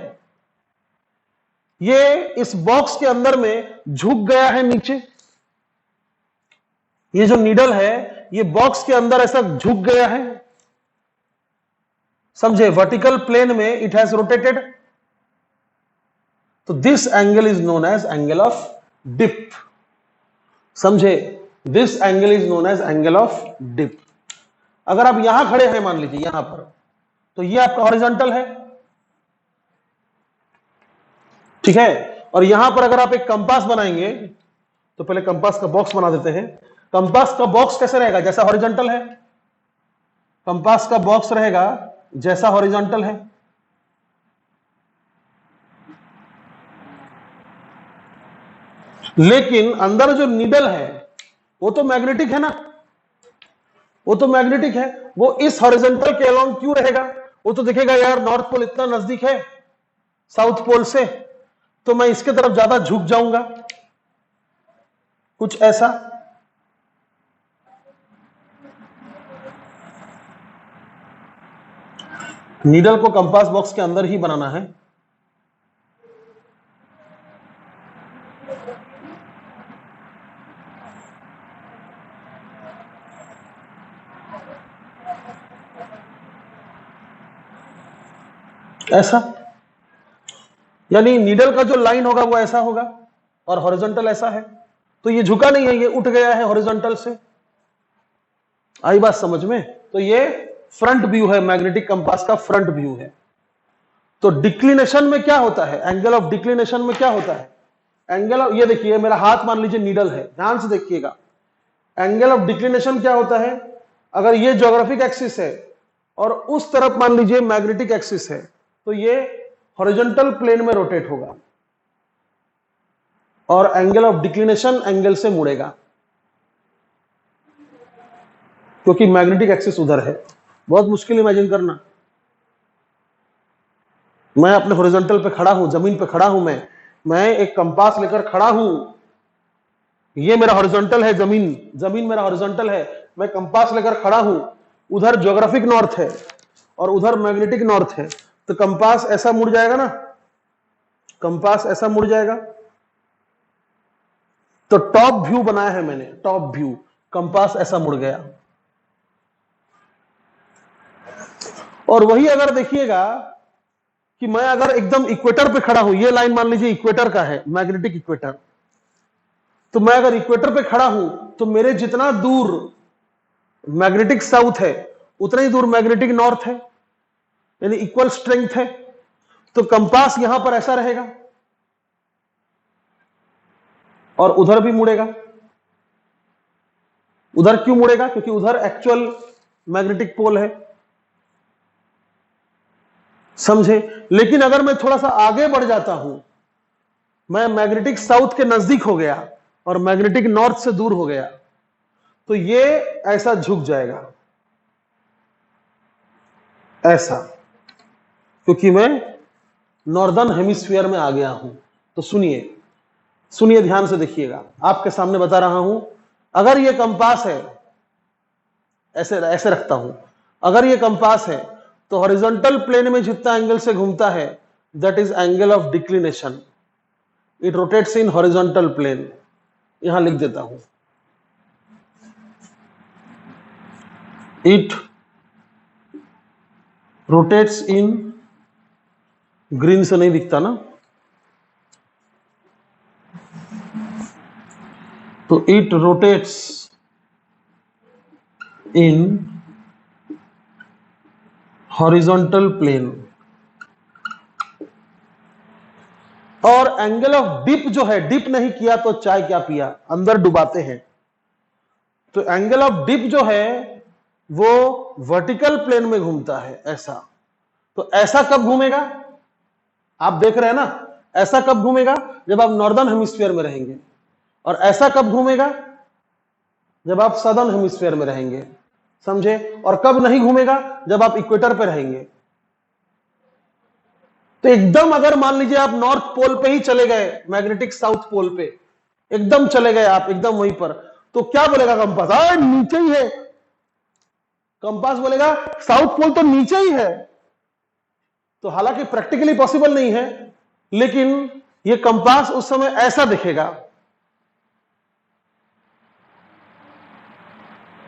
ये इस बॉक्स के अंदर में झुक गया है नीचे। ये जो नीडल है, ये बॉक्स के अंदर ऐसा झुक गया है, समझे? वर्टिकल प्लेन में इट हैज रोटेटेड। तो this angle is known as angle of dip, समझे? This angle is known as angle of dip. अगर आप यहां खड़े हैं, मान लीजिए यहां पर, तो ये आपका हॉरिजॉन्टल है, ठीक है। और यहां पर अगर आप एक कंपास बनाएंगे, तो पहले कंपास का बॉक्स बना देते हैं। कंपास का बॉक्स कैसे रहेगा? जैसा हॉरिजॉन्टल है, कंपास का बॉक्स रहेगा जैसा हॉरिजॉन्टल है। लेकिन अंदर जो नीडल है वो तो मैग्नेटिक है ना, वो तो मैग्नेटिक है। वो इस हॉरिजॉन्टल के अलोंग क्यों रहेगा? वो तो देखेगा यार नॉर्थ पोल इतना नजदीक है साउथ पोल से, तो मैं इसके तरफ ज्यादा झुक जाऊंगा, कुछ ऐसा। नीडल को कंपास बॉक्स के अंदर ही बनाना है। ऐसा, यानी नीडल का जो लाइन होगा वो ऐसा होगा और हॉरिजॉन्टल ऐसा है। तो ये झुका नहीं है, ये उठ गया है हॉरिजॉन्टल से। आई बात समझ में? तो ये फ्रंट व्यू है, मैग्नेटिक कंपास का फ्रंट व्यू है। तो डिक्लिनेशन में क्या होता है? एंगल ऑफ डिक्लिनेशन में क्या होता है? एंगल ऑफ, ये देखिए मेरा हाथ मान लीजिए नीडल है, ध्यान से देखिएगा। एंगल ऑफ डिक्लिनेशन क्या होता है? अगर ये ज्योग्राफिक एक्सिस है और उस तरफ मान लीजिए मैग्नेटिक एक्सिस है, तो ये हॉरिजॉन्टल प्लेन में रोटेट होगा और एंगल ऑफ डिक्लिनेशन एंगल से मुड़ेगा, क्योंकि मैग्नेटिक एक्सिस उधर है। बहुत मुश्किल इमेजिन करना। मैं अपने हॉरिजॉन्टल पे खड़ा हूं, जमीन पे खड़ा हूं, मैं एक कंपास लेकर खड़ा हूं, ये मेरा हॉरिजॉन्टल है, जमीन मेरा हॉरिजॉन्टल है, मैं कंपास लेकर खड़ा हूं, उधर ज्योग्राफिक नॉर्थ है और उधर मैग्नेटिक नॉर्थ है, तो कंपास ऐसा मुड़ जाएगा ना, कंपास ऐसा मुड़ जाएगा। तो टॉप व्यू बनाया है मैंने, टॉप व्यू, कंपास ऐसा मुड़ गया। और वही अगर देखिएगा कि मैं अगर एकदम इक्वेटर पे खड़ा हूं, ये लाइन मान लीजिए इक्वेटर का है, मैग्नेटिक इक्वेटर, तो मैं अगर इक्वेटर पे खड़ा हूं तो मेरे जितना दूर मैग्नेटिक साउथ है उतना ही दूर मैग्नेटिक नॉर्थ है, यानी इक्वल स्ट्रेंथ है। तो कंपास यहां पर ऐसा रहेगा और उधर भी मुड़ेगा। उधर क्यों मुड़ेगा? क्योंकि उधर एक्चुअल मैग्नेटिक पोल है, समझे? लेकिन अगर मैं थोड़ा सा आगे बढ़ जाता हूं, मैं मैग्नेटिक साउथ के नजदीक हो गया और मैग्नेटिक नॉर्थ से दूर हो गया, तो ये ऐसा झुक जाएगा, ऐसा, क्योंकि मैं नॉर्दर्न हेमिस्फीयर में आ गया हूं। तो सुनिए ध्यान से देखिएगा, आपके सामने बता रहा हूं। अगर ये कंपास है, ऐसे रखता हूं, अगर ये कंपास है तो हॉरिजॉन्टल प्लेन में जितना एंगल से घूमता है that is angle of declination. It rotates in horizontal plane. यहां लिख देता हूं, इट रोटेट्स इन, ग्रीन से नहीं दिखता ना, तो it rotates in horizontal plane. और एंगल ऑफ डिप जो है, डिप नहीं किया तो चाय क्या पिया, अंदर डुबाते हैं. तो एंगल ऑफ डिप जो है वो वर्टिकल प्लेन में घूमता है ऐसा. तो ऐसा कब घूमेगा, आप देख रहे हैं ना, ऐसा कब घूमेगा जब आप नॉर्दर्न हेमिस्फीयर में रहेंगे. और ऐसा कब घूमेगा जब आप सदर्न हेमिस्फीयर में रहेंगे. समझे. और कब नहीं घूमेगा जब आप इक्वेटर पे रहेंगे. तो एकदम अगर मान लीजिए आप नॉर्थ पोल पे ही चले गए, मैग्नेटिक साउथ पोल पे एकदम चले गए आप, एकदम वहीं पर, तो क्या बोलेगा कंपास, नीचे ही है. कंपास बोलेगा साउथ पोल तो नीचे ही है. तो हालांकि प्रैक्टिकली पॉसिबल नहीं है, लेकिन ये कंपास उस समय ऐसा दिखेगा.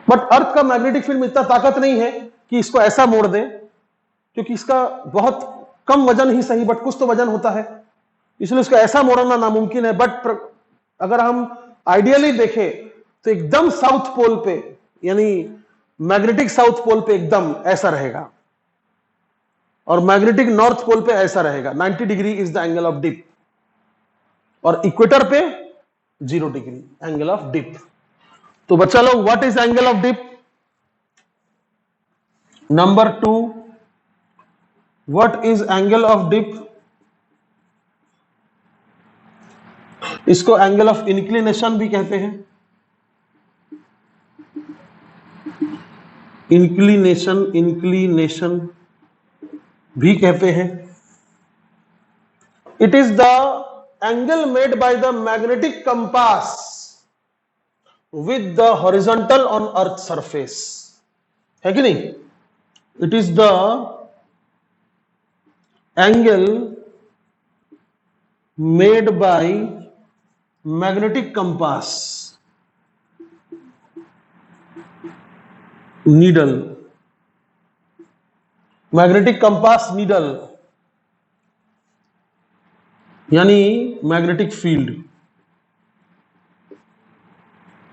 बट अर्थ का मैग्नेटिक फील्ड में इतना ताकत नहीं है कि इसको ऐसा मोड़ दे, क्योंकि इसका बहुत कम वजन ही सही बट कुछ तो वजन होता है, इसलिए उसको ऐसा मोड़ना नामुमकिन है. बट अगर हम आइडियली देखें तो एकदम साउथ पोल पे, यानी मैग्नेटिक साउथ पोल पे एकदम ऐसा रहेगा, और मैग्नेटिक नॉर्थ पोल पे ऐसा रहेगा. 90 degree is the angle of dip. और इक्वेटर पे 0 डिग्री एंगल ऑफ डिप. तो बच्चा लोग, what is angle of dip? Number 2, what is angle of dip? इसको एंगल ऑफ इंक्लिनेशन भी कहते हैं. इंक्लिनेशन भी कहते हैं. It is the angle made by the magnetic compass with the horizontal on earth surface. है कि नहीं? It is the angle made by magnetic compass needle. Magnetic compass needle यानी magnetic field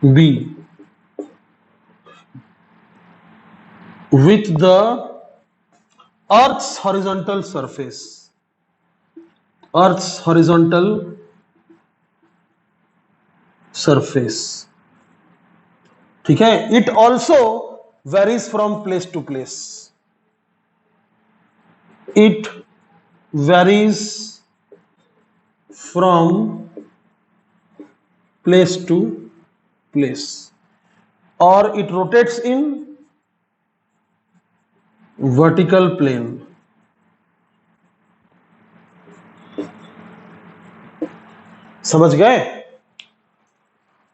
B with the Earth's horizontal surface. Earth's horizontal surface. ठीक है. It also varies from place to place. It varies from place to place, or it rotates in vertical plane. समझ गए?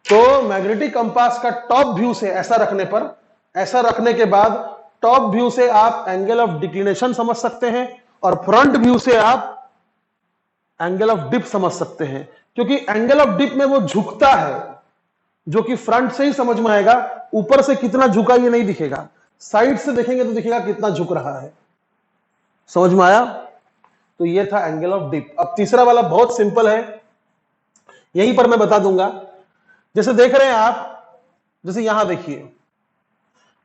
तो magnetic compass का top view से ऐसा रखने पर, ऐसा रखने के बाद टॉप व्यू से आप एंगल ऑफ डिक्लिनेशन समझ सकते हैं, और फ्रंट व्यू से आप एंगल ऑफ डिप समझ सकते हैं. क्योंकि एंगल ऑफ डिप में वो झुकता है, जो कि फ्रंट से ही समझ में आएगा. ऊपर से कितना झुका ये नहीं दिखेगा, साइड से देखेंगे तो दिखेगा कितना झुक रहा है. समझ में आया? तो ये था एंगल ऑफ डिप. अब तीसरा वाला बहुत सिंपल है, यहीं पर मैं बता दूंगा. जैसे देख रहे हैं आप, जैसे यहां देखिए,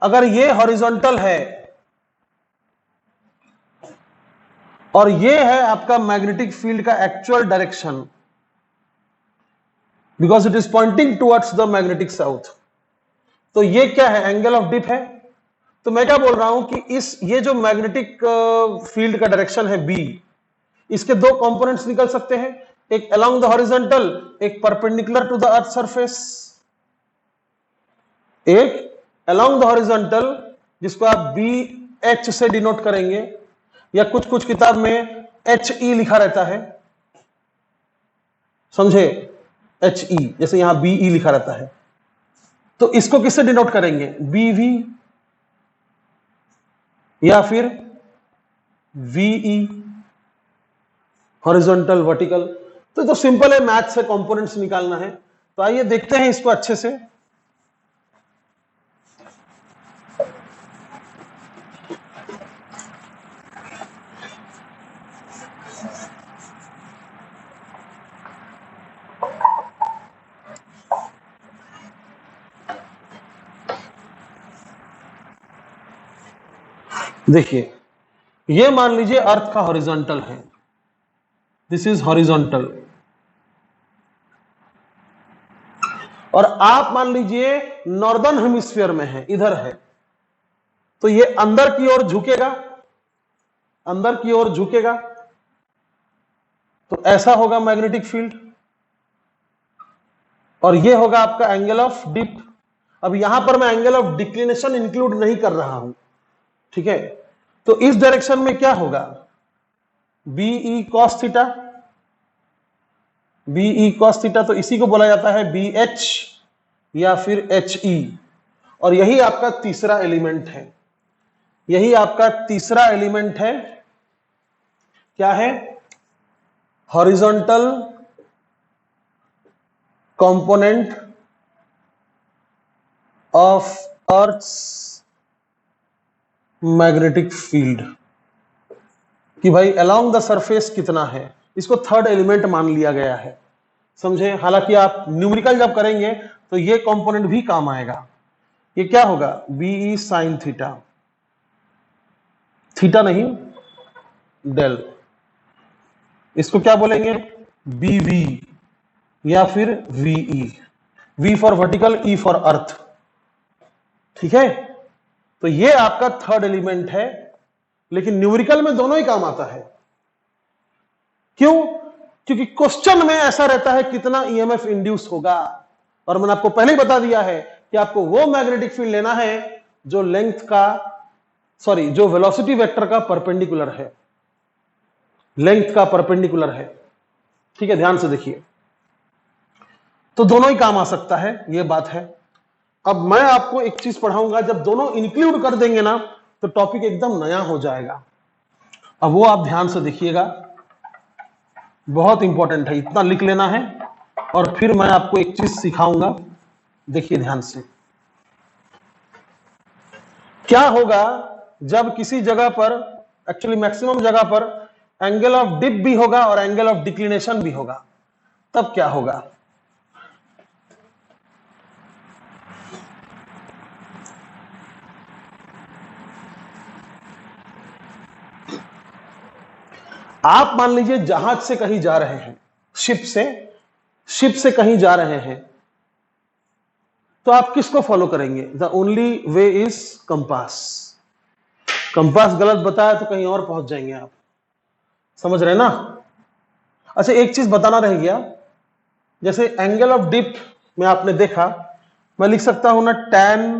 अगर ये हॉरिजॉन्टल है और ये है आपका मैग्नेटिक फील्ड का actual direction, because it is pointing towards the magnetic south, तो ये क्या है? एंगल ऑफ डिप है. तो मैं क्या बोल रहा हूं कि ये जो मैग्नेटिक फील्ड का डायरेक्शन है बी, इसके दो कंपोनेंट्स निकल सकते हैं, एक अलोंग द हॉरिजॉन्टल, एक perpendicular to the earth surface. एक अलोंग द हॉरिजॉन्टल जिसको आप बी एच से डिनोट करेंगे, या कुछ कुछ किताब में एच ई लिखा रहता है, समझे? एच ई, जैसे यहां बी ई लिखा रहता है. तो इसको किससे डिनोट करेंगे? बी वी या फिर VE, हॉरिजॉन्टल वर्टिकल। तो सिंपल है, मैथ से कंपोनेंट्स निकालना है। तो आइए देखते हैं इसको अच्छे से। देखिए, ये मान लीजिए अर्थ का हॉरिजॉन्टल है, दिस इज हॉरिजॉन्टल, और आप मान लीजिए नॉर्दर्न हेमिस्फीयर में है, इधर है, तो ये अंदर की ओर झुकेगा, अंदर की ओर झुकेगा, तो ऐसा होगा मैग्नेटिक फील्ड, और ये होगा आपका एंगल ऑफ डिप। अब यहां पर मैं एंगल ऑफ डिक्लिनेशन इंक्लूड नहीं कर रहा हूं, ठीक है। तो इस डायरेक्शन में क्या होगा, BE cos theta, BE cos theta, तो इसी को बोला जाता है BH या फिर HE। और यही आपका तीसरा एलिमेंट है, यही आपका तीसरा एलिमेंट है, क्या है, horizontal component of earth's magnetic field, कि भाई अलोंग द सरफेस कितना है, इसको थर्ड एलिमेंट मान लिया गया है, समझे। हालांकि आप न्यूमेरिकल जब करेंगे तो ये कंपोनेंट भी काम आएगा। ये क्या होगा, BE साइन थीटा, थीटा नहीं डेल, इसको क्या बोलेंगे, BV या फिर VE, V for vertical, E for earth, ठीक है। तो ये आपका थर्ड एलिमेंट है, लेकिन न्यूमेरिकल में दोनों ही काम आता है। क्यों, क्योंकि क्वेश्चन में ऐसा रहता है कितना EMF इंड्यूस होगा, और मैंने आपको पहले ही बता दिया है कि आपको वो मैग्नेटिक फील्ड लेना है जो लेंथ का, सॉरी, जो वेलोसिटी वेक्टर का परपेंडिकुलर है, लेंथ का परपेंडिकुलर है, ठीक है। ध्यान से देखिए, तो दोनों ही काम आ सकता है, ये बात है। अब मैं आपको एक चीज पढ़ाऊंगा, जब दोनों इंक्लूड कर देंगे ना तो टॉपिक एकदम नया हो जाएगा। अब वो आप ध्यान से देखिएगा, बहुत इंपॉर्टेंट है, इतना लिख लेना है, और फिर मैं आपको एक चीज सिखाऊंगा, देखिए ध्यान से। क्या होगा जब किसी जगह पर, एक्चुअली मैक्सिमम जगह पर एंगल ऑफ डिप भी होगा और एंगल ऑफ डिक्लिनेशन भी होगा, तब क्या होगा। आप मान लीजिए जहाज से कहीं जा रहे हैं, शिप से कहीं जा रहे हैं, तो आप किसको फॉलो करेंगे, the only way is compass. Compass गलत बताया तो कहीं और पहुंच जाएंगे आप, समझ रहे ना। अच्छा, एक चीज बताना रह गया, जैसे एंगल ऑफ डिप में आपने देखा, मैं लिख सकता हूं ना tan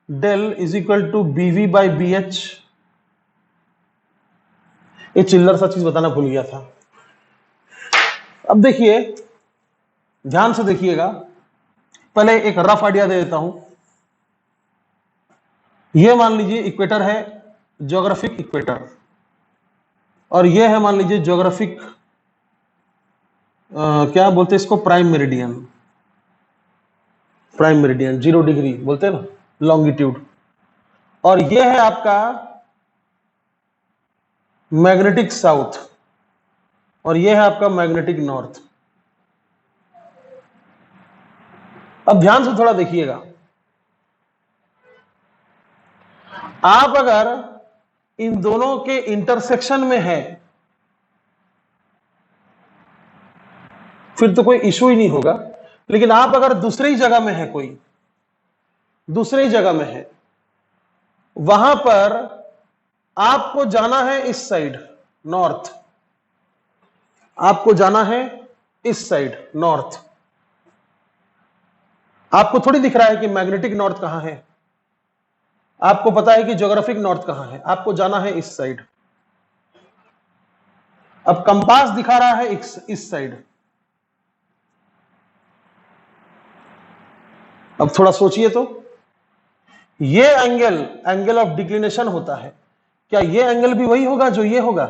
del is equal to BV by BH। ये चिल्लर सा चीज बताना भूल गया था। अब देखिए, ध्यान से देखिएगा, पहले एक रफ आइडिया दे देता हूं। ये मान लीजिए इक्वेटर है, ज्योग्राफिक इक्वेटर, और ये है मान लीजिए ज्योग्राफिक, क्या बोलते हैं इसको, prime meridian, prime meridian 0 degree बोलते हैं ना, लॉन्गिट्यूड। और ये है आपका मैग्नेटिक साउथ, और ये है आपका मैग्नेटिक नॉर्थ। अब ध्यान से थोड़ा देखिएगा, आप अगर इन दोनों के इंटरसेक्शन में है फिर तो कोई इशू ही नहीं होगा, लेकिन आप अगर दूसरी जगह में है, कोई दूसरी जगह में है, वहां पर आपको जाना है इस साइड नॉर्थ, आपको जाना है इस साइड नॉर्थ। आपको थोड़ी दिख रहा है कि मैग्नेटिक नॉर्थ कहां है, आपको पता है कि ज्योग्राफिक नॉर्थ कहां है, आपको जाना है इस साइड। अब कंपास दिखा रहा है इस साइड। अब थोड़ा सोचिए तो, ये एंगल ऑफ डिक्लिनेशन होता है, क्या ये एंगल भी वही होगा जो ये होगा?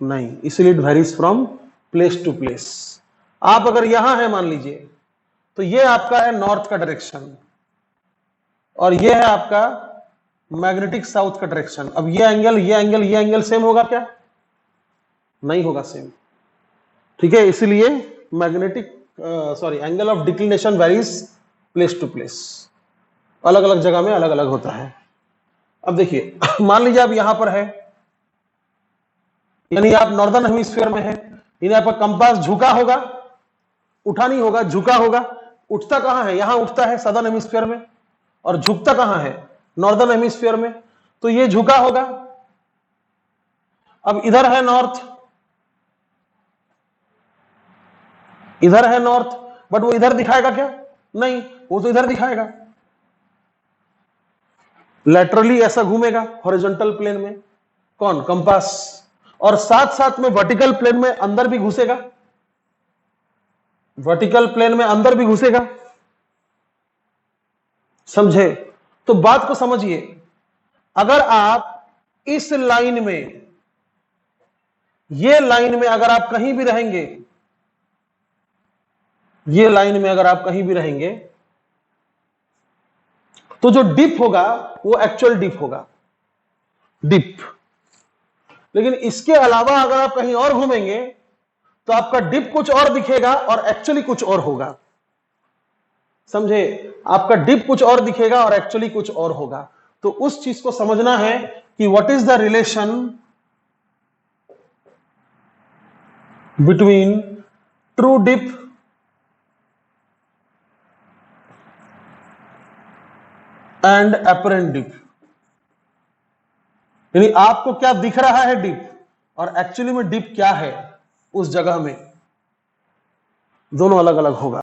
नहीं, इसलिए it varies from place to place. आप अगर यहां है मान लीजिए, तो ये आपका है नॉर्थ का डायरेक्शन और ये है आपका मैग्नेटिक साउथ का डायरेक्शन। अब ये एंगल सेम होगा क्या? नहीं होगा सेम। ठीक है, इसलिए angle of declination varies place to place, अलग अलग जगह में अलग अलग होता है। अब देखिए मान लीजिए आप यहां पर है, यानी आप नॉर्दर्न हेमिस्फीयर में है, यानी आपका कंपास झुका होगा, उठा नहीं होगा, झुका होगा। उठता कहां है? यहां उठता है सदर्न हेमिस्फीयर में, और झुकता कहां है? नॉर्दर्न हेमिस्फीयर में। तो ये झुका होगा। अब इधर है नॉर्थ, इधर है नॉर्थ, बट वो इधर दिखाएगा क्या? नहीं, वो तो इधर दिखाएगा, लैटरली ऐसा घूमेगा हॉरिजॉन्टल प्लेन में। कौन? कंपास। और साथ साथ में वर्टिकल प्लेन में अंदर भी घुसेगा, वर्टिकल प्लेन में अंदर भी घुसेगा। समझे? तो बात को समझिए, अगर आप इस लाइन में, ये लाइन में अगर आप कहीं भी रहेंगे, ये लाइन में अगर आप कहीं भी रहेंगे, तो जो डिप होगा वो एक्चुअल डिप होगा, डिप। लेकिन इसके अलावा अगर आप कहीं और घूमेंगे तो आपका डिप कुछ और दिखेगा और एक्चुअली कुछ और होगा। समझे? आपका डिप कुछ और दिखेगा और एक्चुअली कुछ और होगा। तो उस चीज को समझना है कि what is the relation between true dip and apparent dip. यानी आपको क्या दिख रहा है डिप, और एक्चुअली में डिप क्या है उस जगह में, दोनों अलग अलग होगा।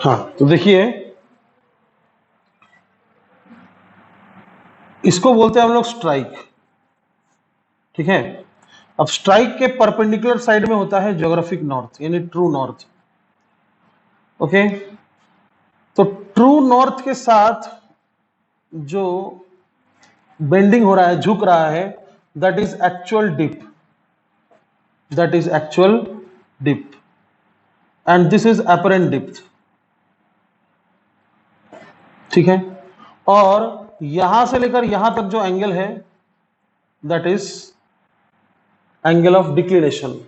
हाँ, तो देखिए, इसको बोलते हैं हम लोग स्ट्राइक। ठीक है, अब स्ट्राइक के परपेंडिकुलर साइड में होता है ज्योग्राफिक नॉर्थ, यानी ट्रू नॉर्थ। ओके, तो ट्रू नॉर्थ के साथ जो बेंडिंग हो रहा है, झुक रहा है, that is actual dip, that is actual dip, and this is apparent dip. ठीक है, और यहां से लेकर यहां तक जो एंगल है that is angle of declination.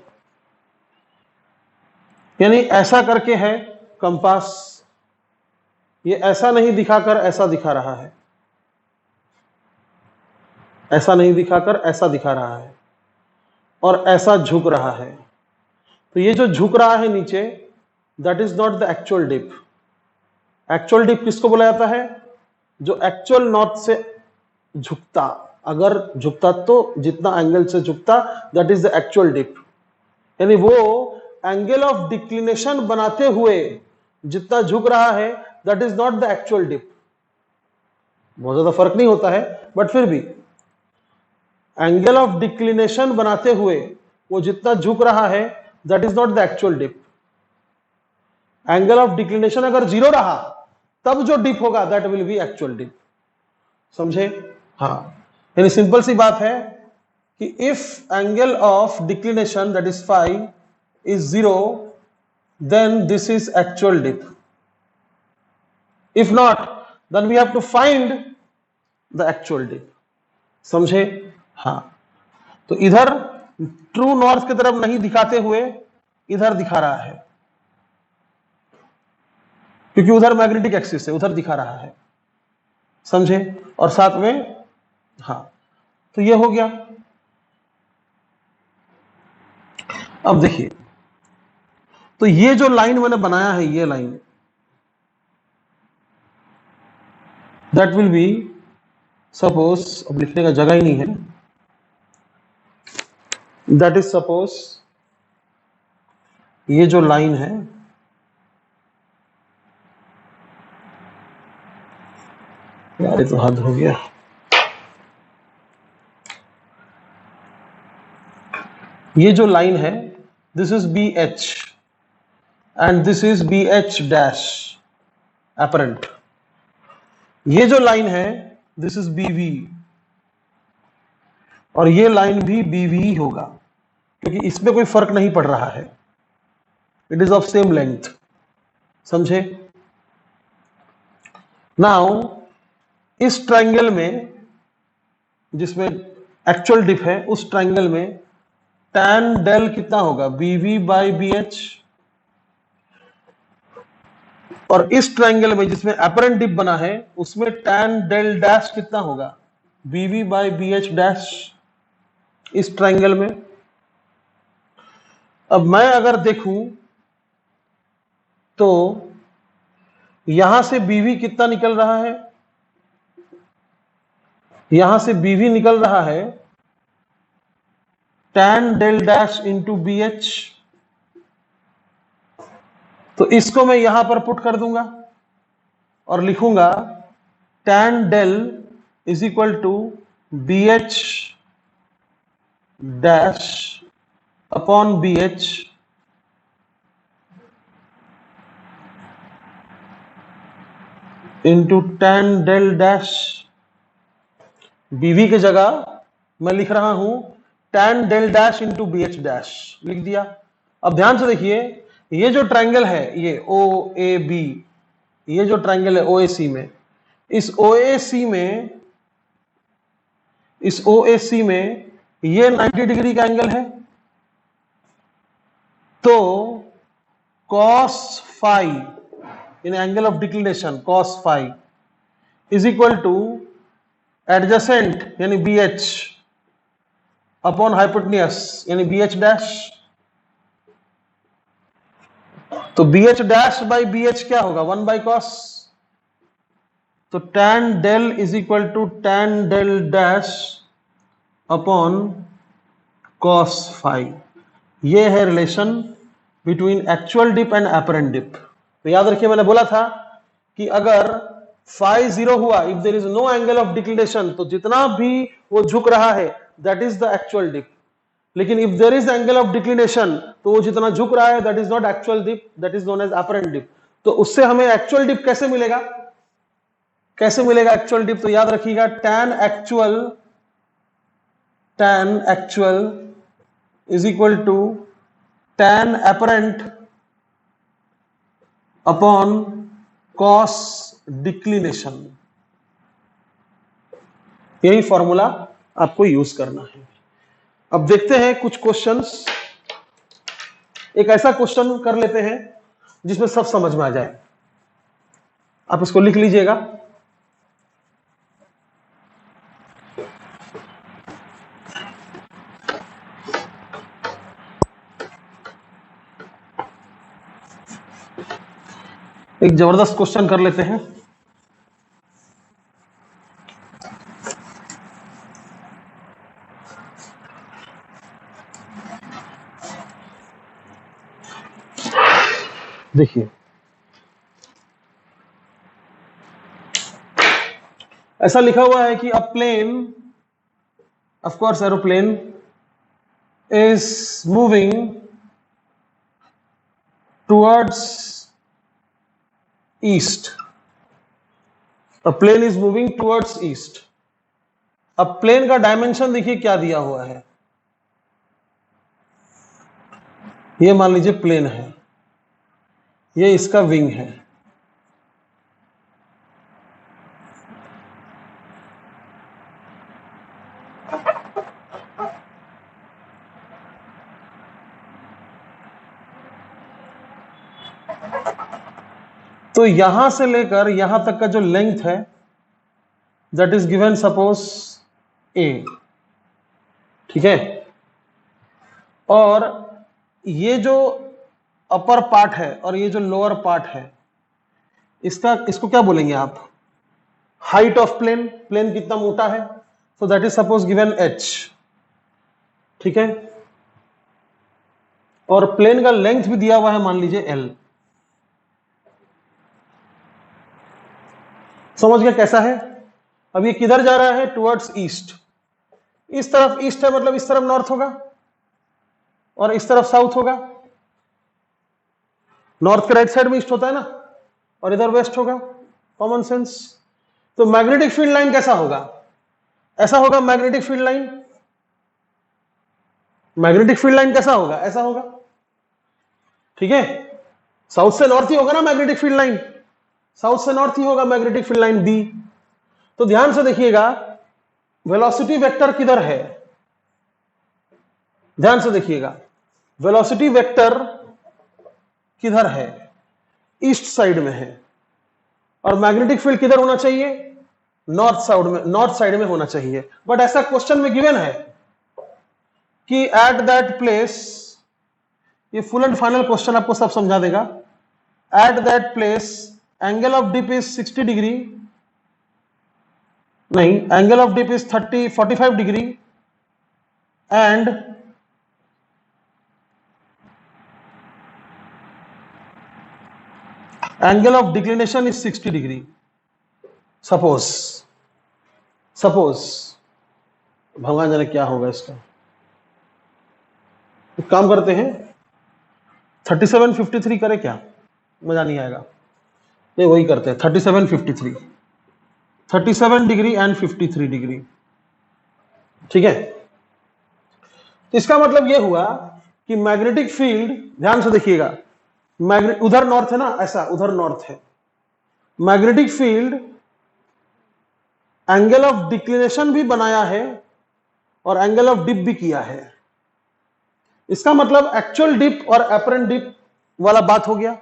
यानी ऐसा करके है कंपास, ये ऐसा नहीं दिखाकर ऐसा दिखा रहा है, ऐसा नहीं दिखाकर ऐसा दिखा रहा है, और ऐसा झुक रहा है। तो ये जो झुक रहा है नीचे, that is not the actual dip. Actual dip किसको बोला जाता है? जो एक्चुअल नॉर्थ से झुकता, अगर झुकता तो जितना एंगल से झुकता, that is the actual dip. यानी वो एंगल ऑफ डिक्लिनेशन बनाते हुए जितना झुक रहा है, that is not the actual dip. बहुत ज्यादा फर्क नहीं होता है, बट फिर भी एंगल ऑफ डिक्लिनेशन बनाते हुए वो जितना झुक रहा है that is not the actual dip. Angle of declination अगर 0 रहा तब जो डिप होगा that will be actual dip. समझे? हाँ, यानी सिंपल सी बात है कि if angle of declination that is phi is 0 then this is actual dip. If not, then we have to find the actual dip. समझे? हाँ, तो इधर ट्रू नॉर्थ की तरफ नहीं दिखाते हुए इधर दिखा रहा है, क्योंकि उधर मैग्नेटिक एक्सिस है, उधर दिखा रहा है। समझे? और साथ में हाँ, तो ये हो गया। अब देखिए, तो ये जो लाइन मैंने बनाया है, ये line that will B, suppose, अब लिखने का जगह ही नहीं है, दैट इज सपोज ये जो लाइन है यार, ये तो हद हो गया। ये जो लाइन है this is B H and this is B H dash apparent. ये जो लाइन है दिस इज बी वी और ये लाइन भी बी वी होगा, क्योंकि इसमें कोई फर्क नहीं पड़ रहा है, it is of same length. समझे? नाउ इस ट्रायंगल में जिसमें एक्चुअल डिप है, उस ट्रायंगल में tan डेल कितना होगा? B V by B H. और इस ट्रायंगल में जिसमें अपरेंट डिप बना है उसमें tan डेल डैश कितना होगा? B V by B H dash. इस ट्रायंगल में अब मैं अगर देखूं तो यहां से बीवी कितना निकल रहा है? यहां से बीवी निकल रहा है tan del dash into B H. तो इसको मैं यहां पर पुट कर दूंगा और लिखूंगा tan del is equal to B H dash upon B H into tan del dash. BV की जगह मैं लिख रहा हूं tan del dash into B H dash, लिख दिया। अब ध्यान से देखिए, ये जो ट्रायंगल है, ये ओ ए बी, ये जो ट्रायंगल है ओ ए सी में, इस ओ ए सी में ये 90 डिग्री का एंगल है। तो cos phi in angle of declination, cos phi is equal to adjacent यानी बी एच अपॉन हाइपोटेन्यूस यानी बी एच डैश। तो B H dash by B H क्या होगा? 1 बाई कॉस। तो tan del is equal to tan del dash upon cos phi. ये है relation between actual dip and apparent dip. तो याद रखिए, मैंने बोला था कि अगर फाई 0 हुआ, if there is no angle of declination, तो जितना भी वो झुक रहा है that is the actual dip. लेकिन if there is angle of declination, तो वो जितना झुक रहा है that is not actual dip, that is known as apparent dip. तो उससे हमें एक्चुअल डिप कैसे मिलेगा? कैसे मिलेगा एक्चुअल डिप? तो याद रखिएगा tan actual is equal to tan apparent upon cos declination. यही फॉर्मूला आपको यूज करना है। अब देखते हैं कुछ क्वेश्चंस। एक ऐसा क्वेश्चन कर लेते हैं जिसमें सब समझ में आ जाए। आप इसको लिख लीजिएगा। एक जबरदस्त क्वेश्चन कर लेते हैं। देखिए, ऐसा लिखा हुआ है कि अ plane of course aeroplane is moving towards east. A plane is moving towards east. अब प्लेन का डायमेंशन देखिए क्या दिया हुआ है, ये मान लीजिए प्लेन है, ये इसका विंग है। तो यहां से लेकर यहां तक का जो लेंथ है दैट इज गिवन सपोज ए, ठीक है। और ये जो अपर पार्ट है और ये जो लोअर पार्ट है, इसको क्या बोलेंगे आप? Height of plane. प्लेन कितना मोटा है, so that is suppose given h, ठीक है। और प्लेन का लेंथ भी दिया हुआ है, मान लीजिए l। समझ गया कैसा है? अब ये किधर जा रहा है? Towards east. इस तरफ ईस्ट है मतलब इस तरफ नॉर्थ होगा और इस तरफ साउथ होगा। नॉर्थ के राइट साइड में ईस्ट होता है ना, और इधर वेस्ट होगा। Common sense. तो मैग्नेटिक फील्ड लाइन कैसा होगा? ऐसा होगा magnetic field line. Magnetic field line कैसा होगा? ऐसा होगा, ठीक है। साउथ से नॉर्थ ही होगा ना मैग्नेटिक फील्ड लाइन, साउथ से नॉर्थ ही होगा मैग्नेटिक फील्ड लाइन बी। तो ध्यान से देखिएगा, वेलोसिटी वेक्टर किधर है? ध्यान से देखिएगा, वेलोसिटी वेक्टर किधर है? ईस्ट साइड में है। और मैग्नेटिक फील्ड किधर होना चाहिए? नॉर्थ साइड में होना चाहिए। बट ऐसा क्वेश्चन में गिवन है कि एट दैट प्लेस, ये फुल एंड फाइनल क्वेश्चन आपको सब समझा देगा। At that place angle of dip is 60 degree, नहीं, angle of dip is 45 degree and angle of declination is 60 degree. Suppose भगवान जाने क्या होगा इसका। एक काम करते हैं, 3753 करे क्या? मजा नहीं आएगा, नहीं वही करते हैं 3753, 37 डिग्री एंड 53 डिग्री, ठीक है। तो इसका मतलब यह हुआ कि मैग्नेटिक फील्ड, ध्यान से देखिएगा, उधर नॉर्थ है ना, ऐसा उधर नॉर्थ है। Magnetic field angle of declination भी बनाया है और एंगल ऑफ डिप भी किया है। इसका मतलब एक्चुअल डिप और एपरेंट डिप वाला बात हो गया,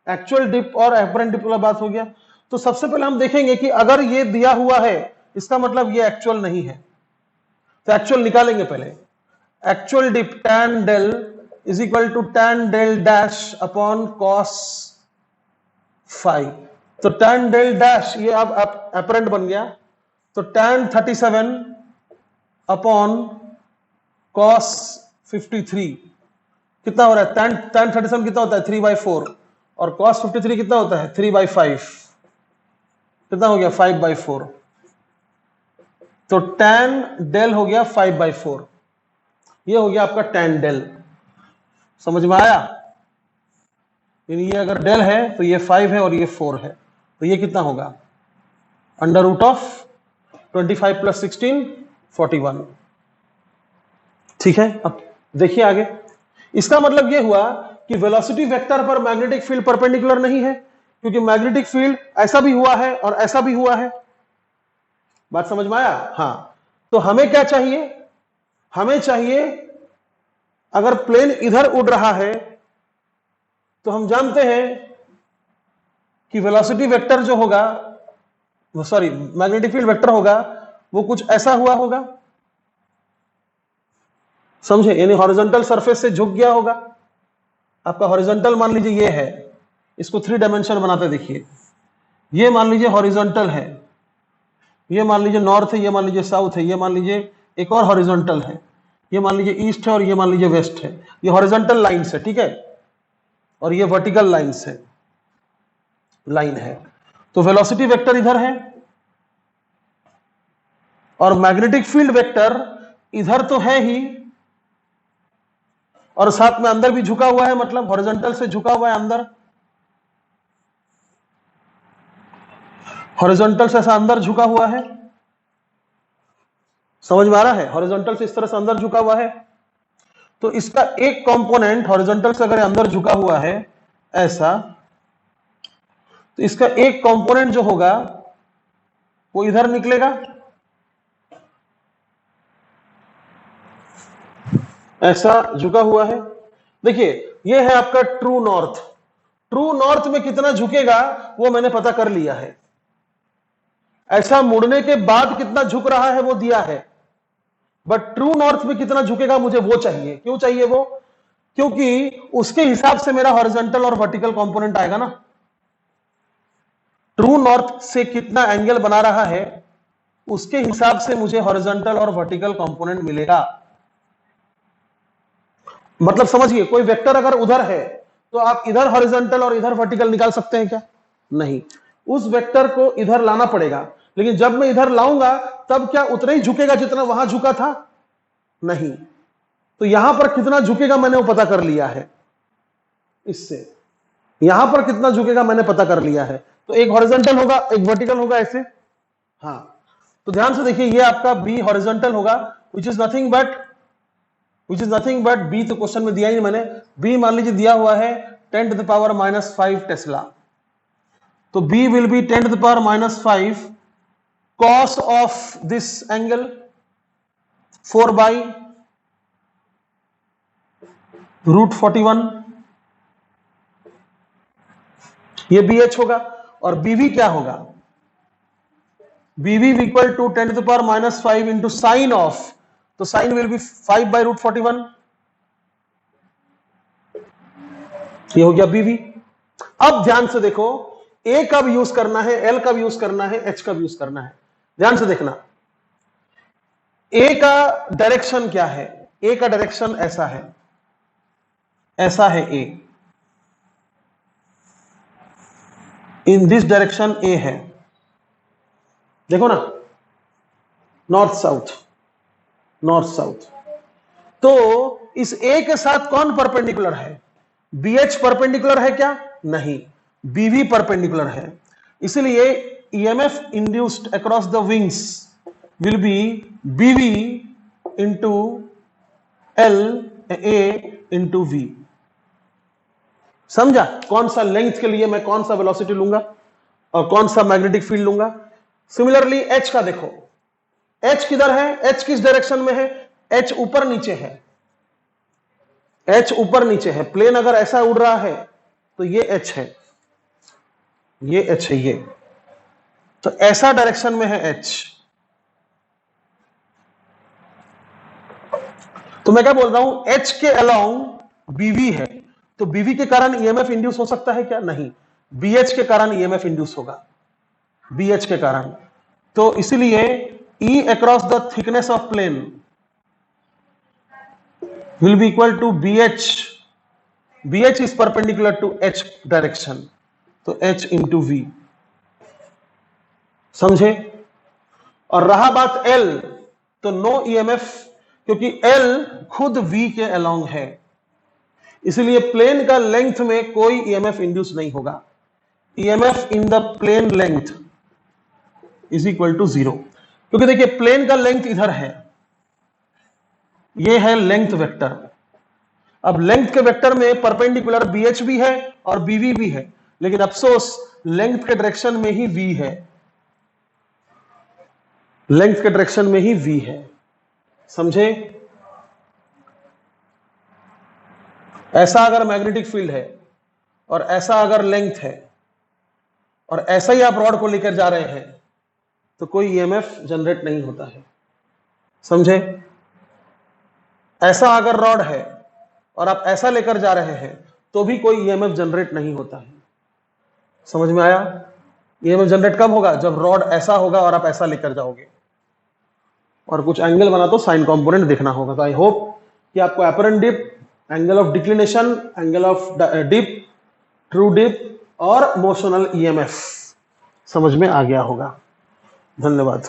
एक्चुअल डिप और एपरेंट डिप वाला बात हो गया। तो सबसे पहले हम देखेंगे कि अगर ये दिया हुआ है, इसका मतलब ये एक्चुअल नहीं है। तो एक्चुअल निकालेंगे पहले। Actual dip tan del is equal to tan del dash upon cos phi. तो tan डेल डैश ये अब एपरेंट बन गया। तो tan 37 अपॉन cos 53 कितना हो रहा है? tan 37 कितना होता है? 3/4। और cos 53 कितना होता है? 3/5। कितना हो गया? 5/4। तो tan डेल हो गया 5/4। ये हो गया आपका tan डेल। समझ में आया? ये अगर डेल है तो ये 5 है और ये 4 है, तो ये कितना होगा? Under root of 25 + 16 41। ठीक है, अब देखिए आगे। इसका मतलब यह हुआ कि वेलोसिटी वेक्टर पर मैग्नेटिक फील्ड परपेंडिकुलर नहीं है, क्योंकि मैग्नेटिक फील्ड ऐसा भी हुआ है और ऐसा भी हुआ है। बात समझ में आया? हां। तो हमें क्या चाहिए? हमें चाहिए, अगर प्लेन इधर उड़ रहा है तो हम जानते हैं कि वेलोसिटी वेक्टर जो होगा, सॉरी मैग्नेटिक फील्ड वेक्टर होगा, वो कुछ ऐसा हुआ होगा, समझे? यानी हॉरिजॉन्टल सरफेस से झुक गया होगा। आपका हॉरिजॉन्टल मान लीजिए ये है, इसको 3 डायमेंशन बनाते देखिए। ये मान लीजिए हॉरिजॉन्टल है, ये मान लीजिए नॉर्थ है, ये मान लीजिए साउथ है, ये मान लीजिए एक और हॉरिजॉन्टल है, ये मान लीजिए ईस्ट है और ये मान लीजिए वेस्ट है। ये हॉरिजॉन्टल लाइंस है, ठीक है, और ये वर्टिकल लाइंस है, लाइन है। तो वेलोसिटी वेक्टर इधर है और मैग्नेटिक फील्ड वेक्टर इधर तो है ही और साथ में अंदर भी झुका हुआ है, मतलब हॉरिजॉन्टल से झुका हुआ है अंदर, हॉरिजॉन्टल से ऐसा अंदर झुका हुआ है, समझ में आ रहा है? हॉरिजॉन्टल से इस तरह से अंदर झुका हुआ है, तो इसका एक कंपोनेंट हॉरिजॉन्टल से अगर अंदर झुका हुआ है ऐसा, तो इसका एक कंपोनेंट जो होगा वो इधर निकलेगा, ऐसा झुका हुआ है। देखिए ये है आपका ट्रू नॉर्थ। ट्रू नॉर्थ में कितना झुकेगा वो मैंने पता कर लिया है, ऐसा मुड़ने के बाद कितना झुक रहा है वो दिया है, बट ट्रू नॉर्थ में कितना झुकेगा मुझे वो चाहिए। क्यों चाहिए वो? क्योंकि उसके हिसाब से मेरा हॉरिजॉन्टल और वर्टिकल कंपोनेंट आएगा ना। ट्रू नॉर्थ से कितना एंगल बना रहा है उसके हिसाब से मुझे हॉरिजॉन्टल और वर्टिकल कंपोनेंट मिलेगा। मतलब समझिए, कोई वेक्टर अगर उधर है तो आप इधर हॉरिजॉन्टल और इधर वर्टिकल निकाल सकते हैं क्या? नहीं, उस वेक्टर को इधर लाना पड़ेगा। लेकिन जब मैं इधर लाऊंगा तब क्या उतना ही झुकेगा जितना वहां झुका था? नहीं। तो यहां पर कितना झुकेगा मैंने वो पता कर लिया है इससे। यहां पर कितना झुकेगा मैंने पता कर लिया है। तो एक हॉरिजॉन्टल होगा, एक वर्टिकल होगा, ऐसे। हाँ, तो ध्यान से देखिए, ये आपका बी हॉरिजॉन्टल होगा, which is nothing but B तो क्वेश्चन में दिया ही मैंने। बी मान लीजिए दिया हुआ है 10⁻⁻5 टेस्ला, तो B will be 10⁻⁻5 cos of this angle 4/√41, ये बी एच होगा। और बीवी क्या होगा? BV equal to 10⁻⁻5 into sine of, तो साइन विल बी 5/√41, ये हो गया बीवी। अब ध्यान से देखो, ए कब यूज करना है, एल कब यूज करना है, एच कब यूज करना है, ध्यान से देखना। ए का डायरेक्शन क्या है? ए का डायरेक्शन ऐसा है, ऐसा है ए, इन दिस डायरेक्शन ए है, देखो ना, नॉर्थ साउथ, नॉर्थ साउथ। तो इस ए के साथ कौन परपेंडिकुलर है? बी एच परपेंडिकुलर है क्या? नहीं, बीवी परपेंडिकुलर है। इसलिए EMF induced across the wings will be BV into L A into V. समझा? कौन सा लेंथ के लिए मैं कौन सा वेलोसिटी लूंगा और कौन सा मैग्नेटिक फील्ड लूंगा। सिमिलरली एच का देखो, एच किधर है, एच किस डायरेक्शन में है? एच ऊपर नीचे है, एच ऊपर नीचे है। प्लेन अगर ऐसा उड़ रहा है तो ये एच है, ये एच है, ये तो ऐसा डायरेक्शन में है एच। तो मैं क्या बोल रहा हूं, एच के अलोंग बीवी है, तो बीवी के कारण ईएमएफ इंड्यूस हो सकता है क्या? नहीं, बीएच के कारण ईएमएफ इंड्यूस होगा, बीएच के कारण। तो इसीलिए E across the thickness of plane will be equal to BH. BH is perpendicular to H direction, तो H into V। समझे? और रहा बात L, तो नो EMF, क्योंकि L खुद V के अलोंग है, इसलिए प्लेन का लेंथ में कोई EMF इंड्यूस नहीं होगा। EMF in the plane length is equal to 0, क्योंकि देखिए प्लेन का लेंथ इधर है, ये है लेंथ वेक्टर। अब लेंथ के वेक्टर में परपेंडिकुलर BH भी है और BV भी है, लेकिन अफसोस लेंथ के डायरेक्शन में ही V है, लेंथ के डायरेक्शन में ही V है। समझे? ऐसा अगर मैग्नेटिक फील्ड है और ऐसा अगर लेंथ है और ऐसा ही आप रॉड को लेकर जा रहे हैं तो कोई ईएमएफ जनरेट नहीं होता है। समझे? ऐसा अगर रॉड है और आप ऐसा लेकर जा रहे हैं तो भी कोई ईएमएफ जनरेट नहीं होता है। समझ में आया? ईएमएफ जनरेट कब होगा? जब रॉड ऐसा होगा और आप ऐसा लेकर जाओगे और कुछ एंगल बना तो साइन कंपोनेंट देखना होगा। तो आई होप कि आपको apparent dip, angle of declination, angle of dip, true dip और मोशनल ईएमएफ समझ में आ गया होगा। धन्यवाद।